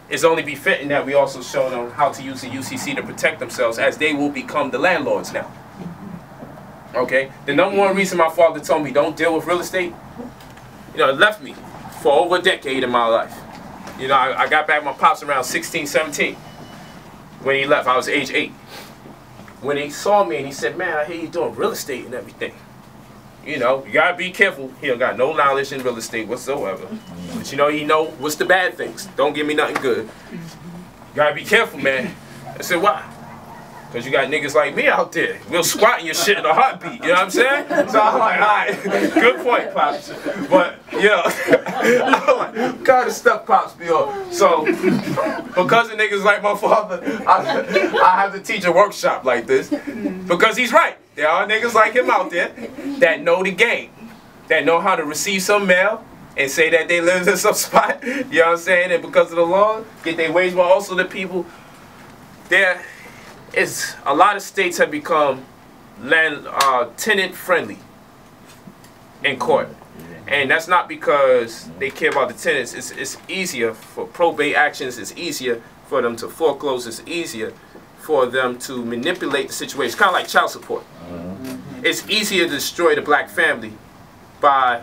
it's only befitting that we also show them how to use the UCC to protect themselves as they will become the landlords now. Okay? The #1 reason my father told me don't deal with real estate, you know, it left me for over a decade in my life. You know, I got back my pops around 16, 17. When he left, I was age 8. When he saw me and he said, man, I hear you doing real estate and everything. You know, you gotta be careful. He don't got no knowledge in real estate whatsoever. But you know, he know what's the bad things. Don't give me nothing good. You gotta be careful, man. I said, why? Because you got niggas like me out there. We'll squat in your shit in a heartbeat. You know what I'm saying? So I'm like, all right, good point, Pops. But, you know, I'm like, what kind of stuff Pops be on? So, because of niggas like my father, I have to teach a workshop like this. Because he's right. There are niggas like him out there that know the game. That know how to receive some mail and say that they live in some spot. You know what I'm saying? And because of the law, get their wage. But also the people, there is a lot of states have become tenant friendly in court. And that's not because they care about the tenants. It's easier for probate actions. It's easier for them to foreclose. It's easier for them to manipulate the situation. Kind of like child support. It's easier to destroy the black family by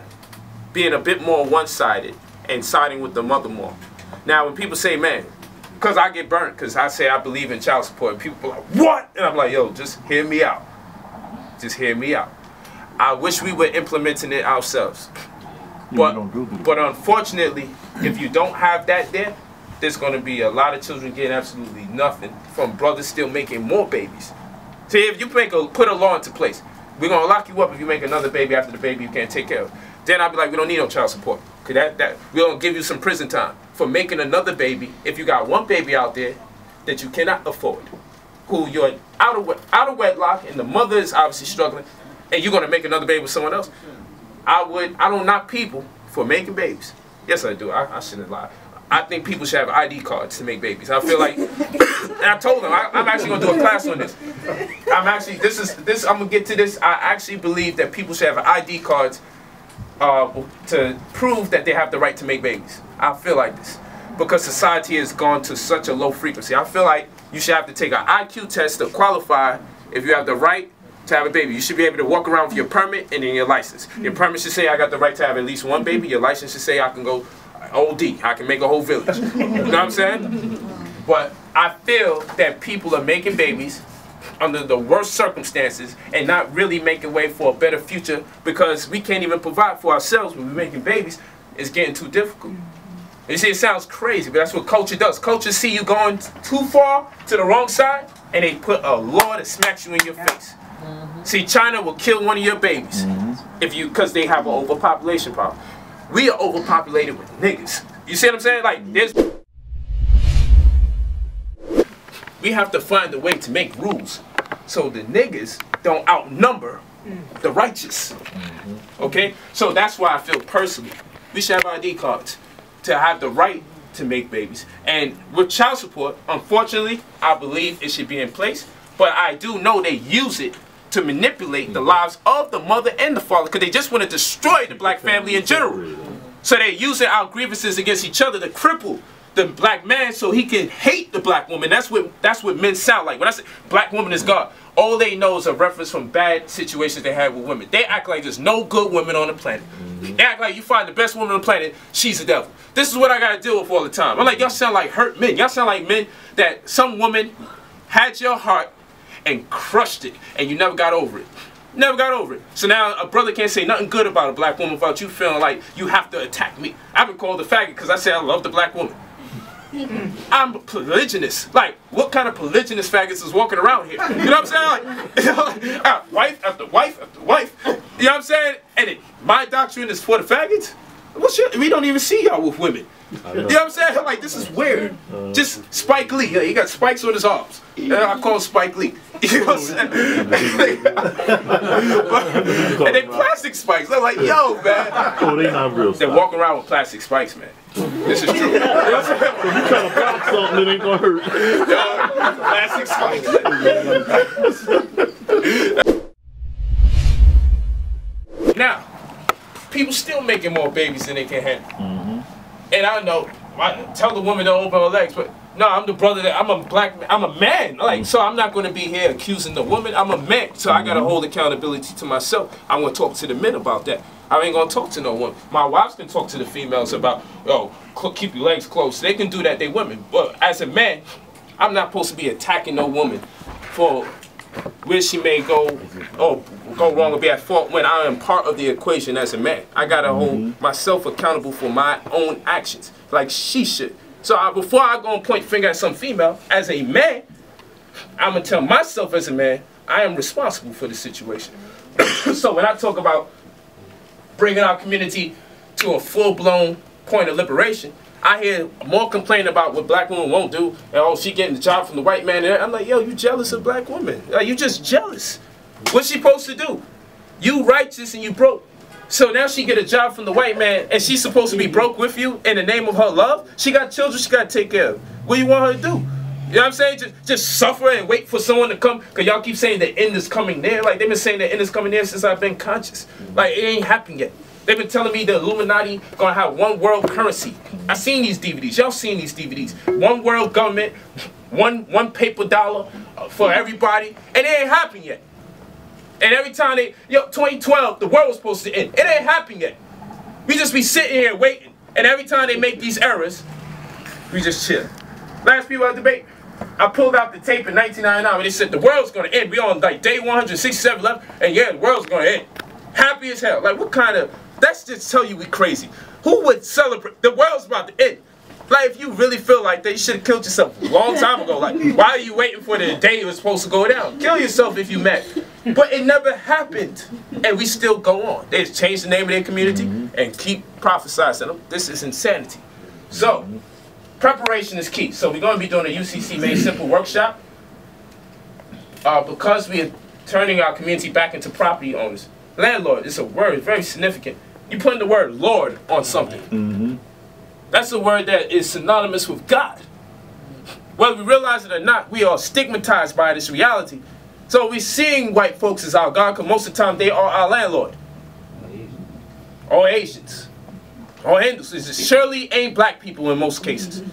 being a bit more one-sided and siding with the mother more. Now, when people say, man, because I get burnt, because I say I believe in child support, and people are like, what? And I'm like, yo, just hear me out. Just hear me out. I wish we were implementing it ourselves. But unfortunately, if you don't have that there's going to be a lot of children getting absolutely nothing from brothers still making more babies. See, if you put a law into place, we're going to lock you up if you make another baby after the baby you can't take care of. Then I'll be like, we don't need no child support. Because we're going to give you some prison time for making another baby if you got one baby out there that you cannot afford, who you're out of wedlock and the mother is obviously struggling, and you're going to make another baby with someone else. I don't knock people for making babies. Yes, I do. I shouldn't lie. I think people should have ID cards to make babies. I feel like, and I told them, I'm actually going to do a class on this. I'm going to get to this. I actually believe that people should have ID cards to prove that they have the right to make babies. I feel like this. Because society has gone to such a low frequency. I feel like you should have to take an IQ test to qualify if you have the right to have a baby. You should be able to walk around with your permit and then your license. Your permit should say I got the right to have at least one baby. Your license should say I can go OD. I can make a whole village. You know what I'm saying? But I feel that people are making babies under the worst circumstances and not really making way for a better future because we can't even provide for ourselves when we're making babies. It's getting too difficult. You see, it sounds crazy, but that's what culture does. Culture see you going too far to the wrong side, and they put a law that smacks you in your face. See, China will kill one of your babies because they have an overpopulation problem. We are overpopulated with niggas. You see what I'm saying? Like, we have to find a way to make rules so the niggas don't outnumber the righteous. Okay? So that's why I feel personally we should have ID cards to have the right to make babies. And with child support, unfortunately, I believe it should be in place. But I do know they use it to manipulate the lives of the mother and the father because they just want to destroy the black family in general. So they're using our grievances against each other to cripple the black man so he can hate the black woman. That's what men sound like. When I say black woman is God, all they know is a reference from bad situations they had with women. They act like there's no good women on the planet. They act like you find the best woman on the planet, she's the devil. This is what I gotta deal with all the time. I'm like, y'all sound like hurt men. Y'all sound like men that some woman had your heart and crushed it, and you never got over it. Never got over it. So now a brother can't say nothing good about a black woman without you feeling like you have to attack me. I've been called a faggot because I say I love the black woman. I'm a polygynist. Like, what kind of polygynist faggots is walking around here? You know what I'm saying? Like, wife after wife after wife. You know what I'm saying? And my doctrine is for the faggots? We don't even see y'all with women. You know what I'm saying? Like, this is weird. Just Spike Lee. He got spikes on his arms. I call him Spike Lee. You know what I'm saying? And they plastic spikes. They're like, yo, man. Oh, they not real. They walk around with plastic spikes, man. This is true. You know what I'm saying? So you trying to pop something that ain't gonna hurt. Plastic spikes. Now, people still making more babies than they can handle. And I know, I tell the woman to open her legs, but no, I'm the brother that I'm a man. Like, so I'm not going to be here accusing the woman. I'm a man, so I got to hold accountability to myself. I'm going to talk to the men about that. I ain't going to talk to no woman. My wives can talk to the females about, oh, keep your legs closed. They can do that, they women. But as a man, I'm not supposed to be attacking no woman for where she may go wrong or be at fault when I am part of the equation as a man. I gotta hold myself accountable for my own actions, like she should. So before I go and point the finger at some female, as a man, I'm going to tell myself as a man, I am responsible for the situation. So when I talk about bringing our community to a full-blown point of liberation, I hear more complaining about what black women won't do. And, oh, she getting the job from the white man. And I'm like, yo, you jealous of black women. Like, you just jealous. What's she supposed to do? You righteous and you broke. So now she get a job from the white man and she's supposed to be broke with you in the name of her love? She got children she got to take care of. What do you want her to do? You know what I'm saying? Just suffer and wait for someone to come? Because y'all keep saying the end is coming there. Like, they've been saying the end is coming there since I've been conscious. Like, it ain't happened yet. They've been telling me the Illuminati gonna have one world currency. I seen these DVDs. Y'all seen these DVDs. One world government, one paper dollar for everybody. And it ain't happened yet. And every time 2012, the world was supposed to end. It ain't happened yet. We just be sitting here waiting. And every time they make these errors, we just chill. Last people at debate, I pulled out the tape in 1999 when they said the world's gonna end. We on like day 167 left, and yeah, the world's gonna end. Happy as hell. Like, what kind of, that's just tell you we crazy. Who would celebrate? The world's about to end. Like, if you really feel like that, you should have killed yourself a long time ago. Like, why are you waiting for the day it was supposed to go down? Kill yourself if you mad. But it never happened. And we still go on. They just change the name of their community and keep prophesying. This is insanity. So, preparation is key. So we're going to be doing a UCC Made Simple workshop. Because we are turning our community back into property owners. Landlord is a word, very significant. You putting the word Lord on something. That's a word that is synonymous with God. Whether we realize it or not, we are stigmatized by this reality. So we're seeing white folks as our God, because most of the time they are our landlord. Or Asians. Or Hindus. It surely ain't black people in most cases.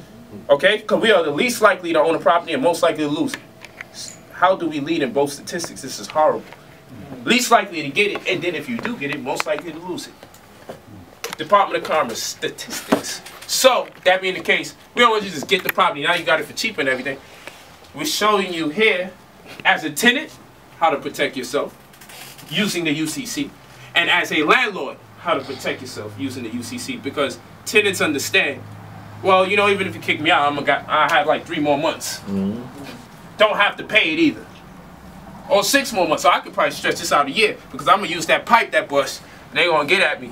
Okay? Because we are the least likely to own a property and most likely to lose it. How do we lead in both statistics? This is horrible. Least likely to get it, and then if you do get it, most likely to lose it. Department of Commerce statistics. So, that being the case, we don't want you to just get the property. Now you got it for cheap and everything. We're showing you here, as a tenant, how to protect yourself using the UCC. And as a landlord, how to protect yourself using the UCC. Because tenants understand, well, you know, even if you kick me out, I have like 3 more months. Don't have to pay it either. Or 6 more months. So I could probably stretch this out a year because I'm going to use that pipe that bust and they're going to get at me.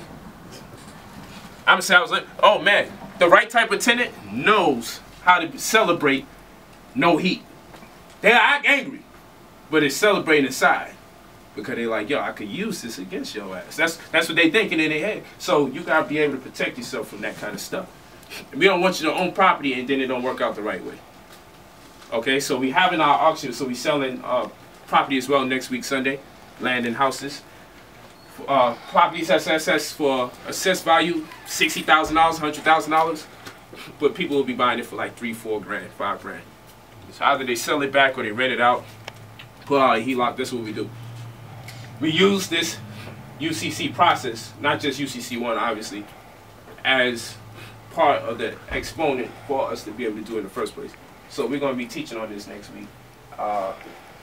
I'm going to say, I was like, oh man, the right type of tenant knows how to celebrate no heat. They act angry, but they celebrate inside because they're like, yo, I could use this against your ass. That's what they thinking in their head. So you got to be able to protect yourself from that kind of stuff. We don't want you to own property and then it don't work out the right way. Okay, so we having our auction, so we selling property as well next week, Sunday, land and houses. Properties assessed for assessed value $60,000, $100,000, but people will be buying it for like 3, 4 grand, 5 grand. So either they sell it back or they rent it out, put out a HELOC. That's what we do. We use this UCC process, not just UCC1 obviously, as part of the exponent for us to be able to do it in the first place. So we're going to be teaching on this next week,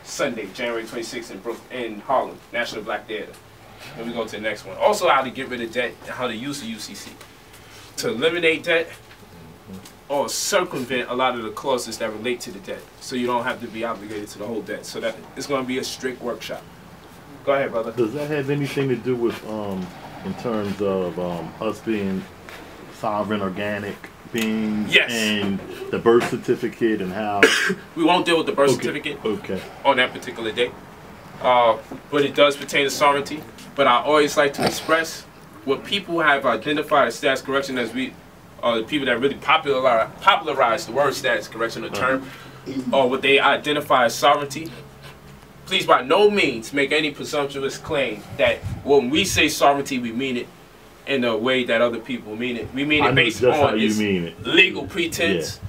Sunday, January 26th in Harlem, National Black Theater. And we go to the next one. Also, how to get rid of debt and how to use the UCC to eliminate debt or circumvent a lot of the clauses that relate to the debt, so you don't have to be obligated to the whole debt. So that it's going to be a strict workshop. Go ahead, brother. Does that have anything to do with, in terms of us being sovereign, organic beings, yes, and the birth certificate and how? We won't deal with the birth certificate on that particular day, but it does pertain to sovereignty. But I always like to express what people have identified as status correction as we the people that really popularize the word status correction, the term, or what they identify as sovereignty. Please by no means make any presumptuous claim that when we say sovereignty, we mean it in a way that other people mean it. We mean it based on its legal pretense.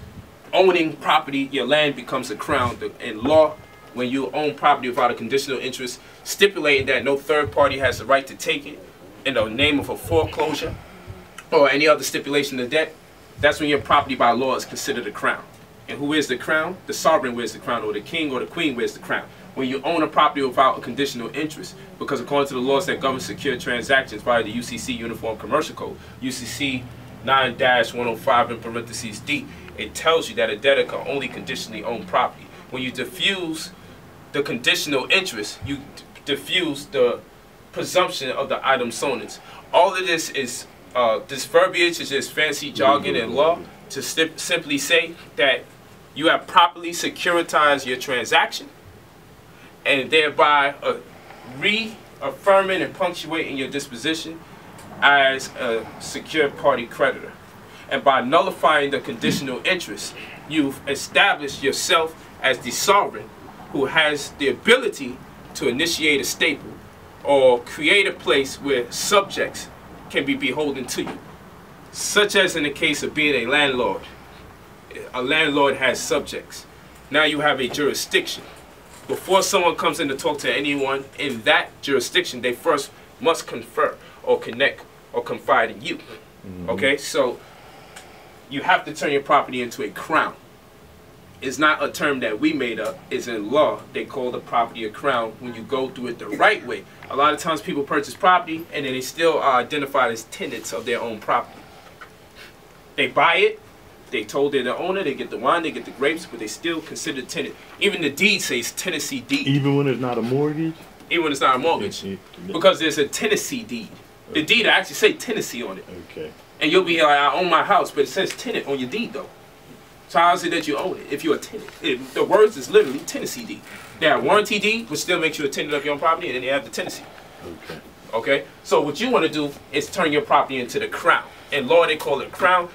Yeah. Owning property, your land becomes a crown. In law, when you own property without a conditional interest, stipulating that no third party has the right to take it in the name of a foreclosure or any other stipulation of debt, that's when your property by law is considered a crown. And who wears the crown? The sovereign wears the crown, or the king or the queen wears the crown. When you own a property without a conditional interest, because according to the laws that govern secure transactions via the UCC Uniform Commercial Code, UCC 9-105 in parentheses D, it tells you that a debtor can only conditionally own property. When you diffuse the conditional interest, you diffuse the presumption of the item sonance. All of this is, this verbiage is just fancy jargon in law to simply say that you have properly securitized your transaction and thereby reaffirming and punctuating your disposition as a secured party creditor. And by nullifying the conditional interest, you've established yourself as the sovereign who has the ability to initiate a staple or create a place where subjects can be beholden to you, such as in the case of being a landlord. A landlord has subjects. Now you have a jurisdiction. Before someone comes in to talk to anyone in that jurisdiction, they first must confer or connect or confide in you. Okay, so you have to turn your property into a crown. It's not a term that we made up. It's in law. They call the property a crown when you go through it the right way. A lot of times people purchase property and then they still are identified as tenants of their own property. They buy it, they told they're the owner, they get the wine, they get the grapes, but they still consider tenant. Even the deed says tenancy deed. Even when it's not a mortgage? Even when it's not a mortgage. Because there's a tenancy deed. The deed will actually say tenancy on it. Okay. And you'll be like, I own my house, but it says tenant on your deed though. So how is it that you own it if you're a tenant? The words is literally tenancy deed. They have warranty deed, which still makes you a tenant of your own property, and then they have the tenancy. Okay. Okay? So what you want to do is turn your property into the crown. In law, they call it crown.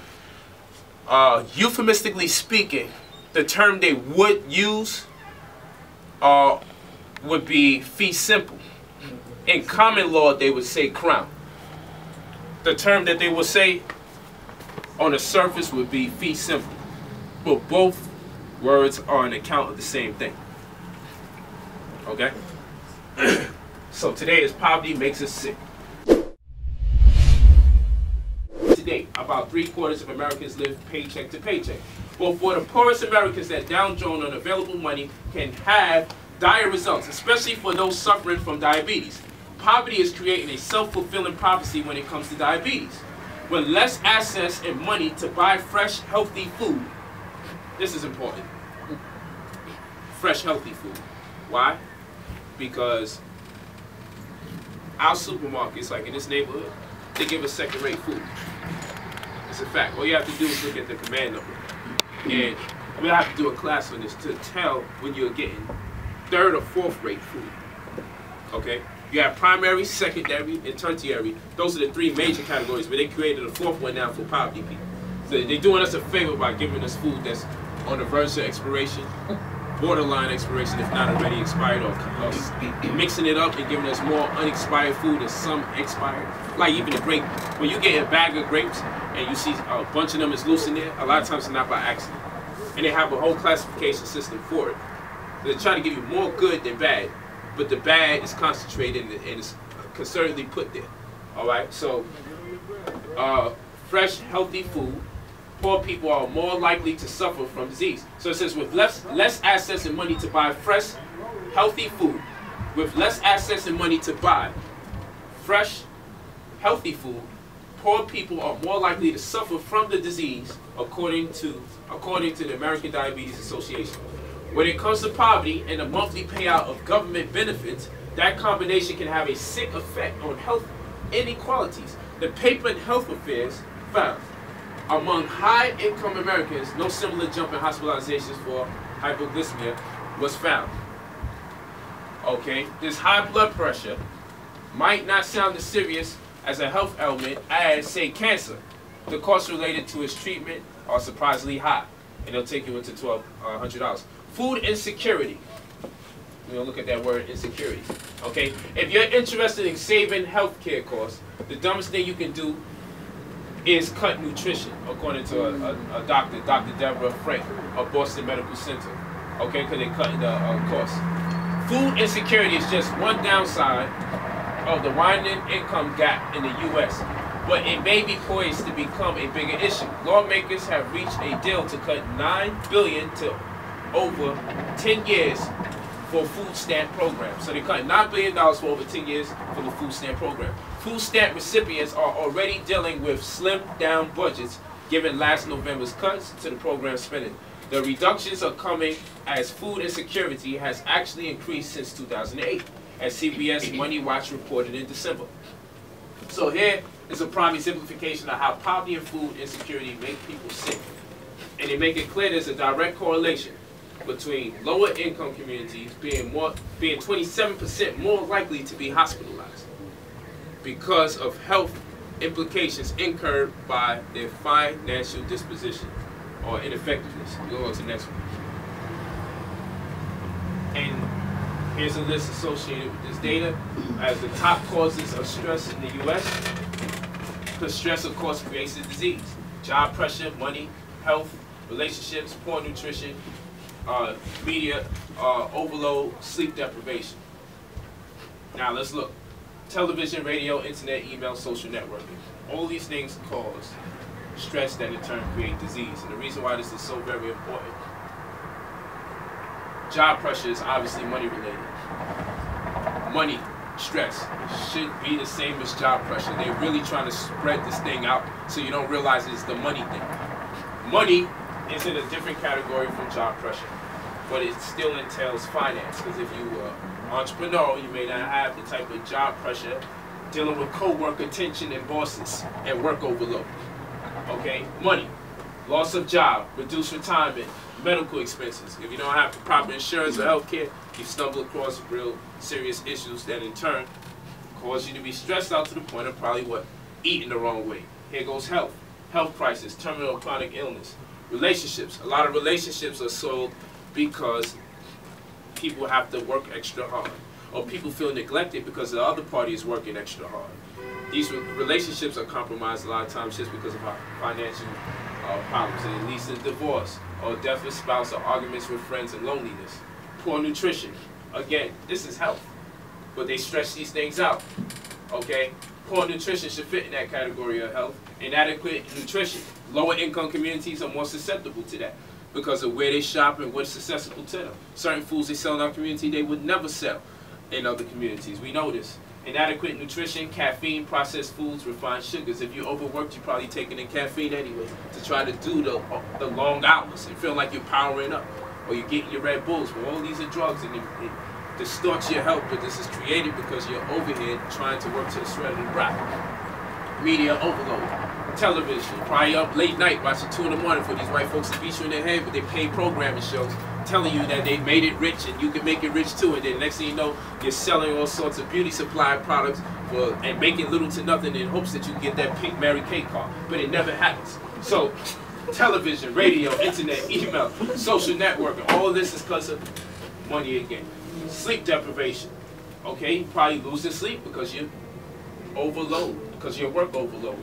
Euphemistically speaking, the term they would use would be fee simple. In common law, they would say crown. The term that they would say on the surface would be fee simple. But both words are an account of the same thing. Okay? So today is poverty makes us sick. Today, about 3/4 of Americans live paycheck to paycheck. Well, for the poorest Americans that downdrone on available money can have dire results, especially for those suffering from diabetes. Poverty is creating a self-fulfilling prophecy when it comes to diabetes. With less access and money to buy fresh, healthy food, this is important. Fresh, healthy food. Why? Because our supermarkets, like in this neighborhood, they give us second-rate food. It's a fact. All you have to do is look at the command number. And we'll have to do a class on this to tell when you're getting third or fourth-rate food. Okay? You have primary, secondary, and tertiary. Those are the three major categories, but they created a fourth one now for poverty people. So they're doing us a favor by giving us food that's on the verge of expiration, borderline expiration if not already expired, or mixing it up and giving us more unexpired food and some expired. Like even the grape, when you get a bag of grapes and you see a bunch of them is loose in there, a lot of times it's not by accident. And they have a whole classification system for it. They're trying to give you more good than bad, but the bad is concentrated and it's concertedly put there. Alright, so fresh, healthy food. Poor people are more likely to suffer from disease. So it says with less access and money to buy fresh, healthy food, with less access and money to buy fresh, healthy food, poor people are more likely to suffer from the disease, according to the American Diabetes Association. When it comes to poverty and the monthly payout of government benefits, that combination can have a sick effect on health inequalities. The paper in Health Affairs found among high-income Americans, no similar jump in hospitalizations for hypoglycemia was found. Okay, this high blood pressure might not sound as serious as a health ailment as, say, cancer. The costs related to its treatment are surprisingly high, and they'll take you into $1,200. Food insecurity. We'll look at that word, insecurity. Okay, if you're interested in saving healthcare costs, the dumbest thing you can do is cut nutrition, according to a doctor, Dr. Deborah Frank of Boston Medical Center. Okay, because they're cutting the costs. Food insecurity is just one downside of the widening income gap in the U.S., but it may be poised to become a bigger issue. Lawmakers have reached a deal to cut $9 billion to over 10 years for food stamp program. So they cut $9 billion for over 10 years for the food stamp program. Food stamp recipients are already dealing with slimmed down budgets given last November's cuts to the program spending. The reductions are coming as food insecurity has actually increased since 2008, as CBS Money Watch reported in December. So here is a prime exemplification of how poverty and food insecurity make people sick. And they make it clear there's a direct correlation between lower income communities being 27% more likely to be hospitalized because of health implications incurred by their financial disposition or ineffectiveness. We'll go on to the next one. And here's a list associated with this data as the top causes of stress in the U.S. Because stress, of course, creates a disease. Job pressure, money, health, relationships, poor nutrition, media overload, sleep deprivation. Now let's look. Television, radio, internet, email, social networking. All these things cause stress that in turn create disease. And the reason why this is so very important, job pressure is obviously money related. Money, stress, should be the same as job pressure. They're really trying to spread this thing out so you don't realize it's the money thing. Money is in a different category from job pressure, but it still entails finance, because if you are an entrepreneur, you may not have the type of job pressure dealing with co-worker tension and bosses and work overload. Okay, money, loss of job, reduced retirement, medical expenses. If you don't have proper insurance or health care, you stumble across real serious issues that in turn cause you to be stressed out to the point of probably what? Eating the wrong way. Here goes health. Health crisis, terminal chronic illness. Relationships. A lot of relationships are sold because people have to work extra hard. Or people feel neglected because the other party is working extra hard. These relationships are compromised a lot of times just because of financial problems. And it leads to divorce, or death of spouse, or arguments with friends, and loneliness. Poor nutrition. Again, this is health, but they stretch these things out. Okay? Poor nutrition should fit in that category of health. Inadequate nutrition. Lower income communities are more susceptible to that because of where they shop and what's accessible to them. Certain foods they sell in our community, they would never sell in other communities. We know this. Inadequate nutrition, caffeine, processed foods, refined sugars. If you're overworked, you're probably taking in caffeine anyway to try to do the long hours and feel like you're powering up. Or you're getting your Red Bulls. Well, all these are drugs, and it distorts your health, but this is created because you're over here trying to work to the shred of the rock. Media overload. Television, probably up late night watching 2 in the morning for these white folks to beat you in the head with their paid programming shows, telling you that they made it rich and you can make it rich too, and then next thing you know, you're selling all sorts of beauty supply products and making little to nothing in hopes that you can get that pink Mary Kay car, but it never happens. So, television, radio, internet, email, social networking, all of this is because of money again. Sleep deprivation. Okay, you probably losing sleep because you overload, because your work overload.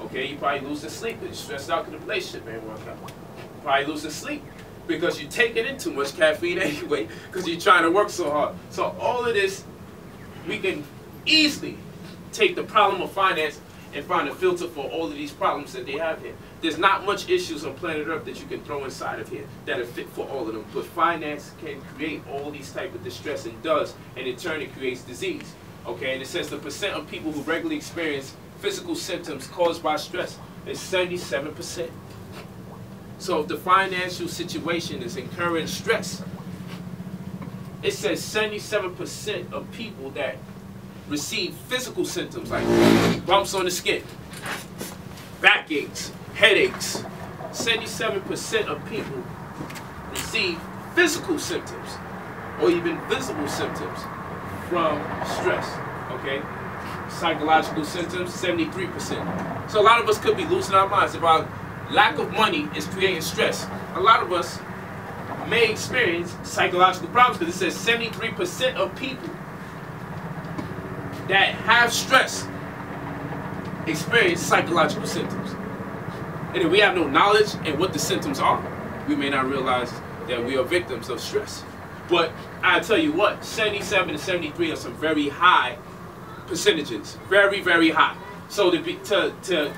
Okay, you probably losing sleep because you're stressed out because the relationship ain't working out. You probably losing sleep because you're taking in too much caffeine anyway because you're trying to work so hard. So all of this, we can easily take the problem of finance and find a filter for all of these problems that they have here. There's not much issues on planet Earth that you can throw inside of here that are fit for all of them. But finance can create all these type of distress, and does, and in turn it creates disease. Okay, and it says the percent of people who regularly experience physical symptoms caused by stress is 77%. So if the financial situation is incurring stress, it says 77% of people that receive physical symptoms like bumps on the skin, backaches, headaches. 77% of people receive physical symptoms or even visible symptoms from stress. Okay? Psychological symptoms, 73%. So a lot of us could be losing our minds about lack of money is creating stress. A lot of us may experience psychological problems because it says 73% of people that have stress experience psychological symptoms. And if we have no knowledge in what the symptoms are, we may not realize that we are victims of stress. But I tell you what, 77 and 73 are some very high percentages, very, very high. So to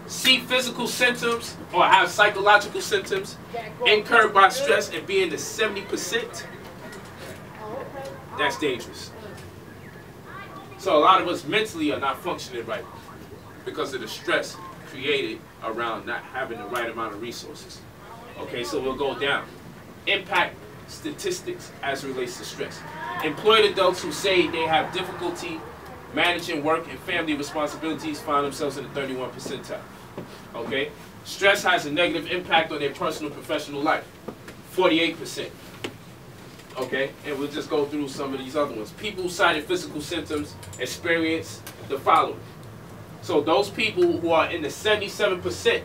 see physical symptoms or have psychological symptoms incurred by stress and be in the 70%, that's dangerous. So a lot of us mentally are not functioning right because of the stress created around not having the right amount of resources. Okay, so we'll go down. Impact statistics as it relates to stress. Employed adults who say they have difficulty managing work and family responsibilities find themselves in the 31st percentile. Okay? Stress has a negative impact on their personal and professional life. 48%. Okay? And we'll just go through some of these other ones. People who cited physical symptoms experience the following. So those people who are in the 77%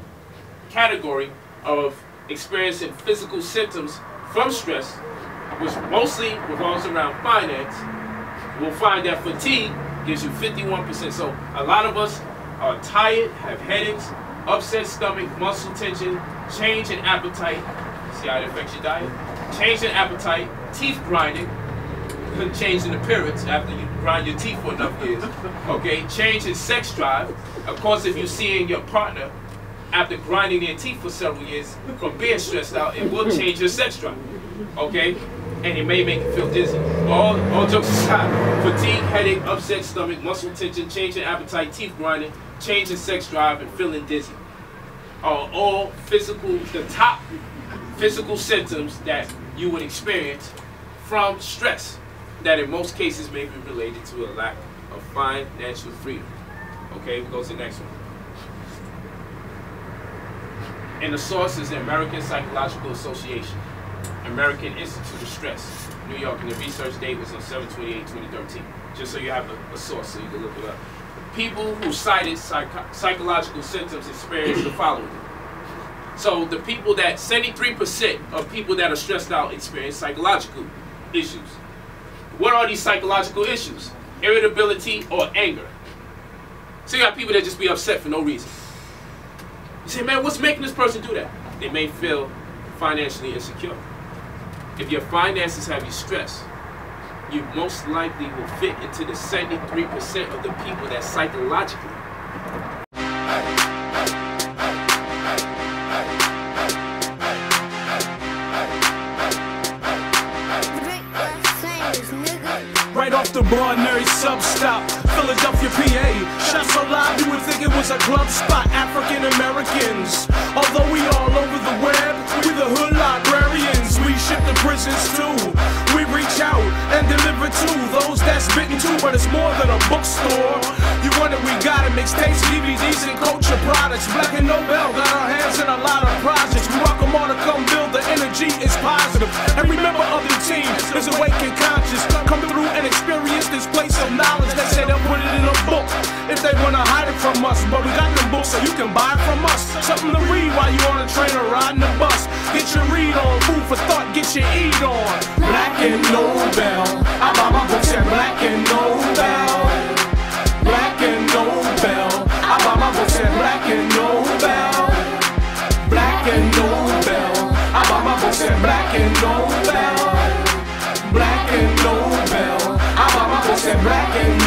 category of experiencing physical symptoms from stress, which mostly revolves around finance, will find that fatigue gives you 51%. So a lot of us are tired, have headaches, upset stomach, muscle tension, change in appetite. See how it affects your diet? Change in appetite, teeth grinding, change in appearance after you grind your teeth for enough years. Okay, change in sex drive. Of course, if you're seeing your partner after grinding their teeth for several years from being stressed out, it will change your sex drive. Okay? And it may make you feel dizzy. All jokes aside, fatigue, headache, upset stomach, muscle tension, change in appetite, teeth grinding, change in sex drive, and feeling dizzy are all the top physical symptoms that you would experience from stress that in most cases may be related to a lack of financial freedom. Okay, we go to the next one. And the source is the American Psychological Association, American Institute of Stress, New York, and the research date was on 7/28/2013. Just so you have a source so you can look it up. People who cited psychological symptoms experience the following. So the people that, 73% of people that are stressed out experience psychological issues. What are these psychological issues? Irritability or anger. So you got people that just be upset for no reason. You say, man, what's making this person do that? They may feel financially insecure. If your finances have you stressed, you most likely will fit into the 73% of the people that psychologically. Right off the Barnary sub-stop, Philadelphia, PA. Shot so loud you would think it was a club spot. African Americans, although we all over the web, we the hood librarians. We ship to prisons too. We reach out and deliver to those that's bitten too, but it's more than a bookstore. You want it, we got it. Mixtapes, DVDs, and culture products. Black and Nobel got our hands in a lot of projects. We welcome all to come build. The energy is positive. And remember, other team is awake and conscious. Come through and experience this place of knowledge. They say they'll put it in a book if they want to hide it from us, but we got them books so you can buy it from us. Something to read while you on a train or riding the bus. Get your read on, food for thought, get your eat on. Black and Nobel, I buy my books at Black and Nobel. Black and Nobel, I buy my books at Black and Nobel. Black and Nobel, I buy my books at Black and Nobel. Black and Nobel, I buy my books at Black and Nobel.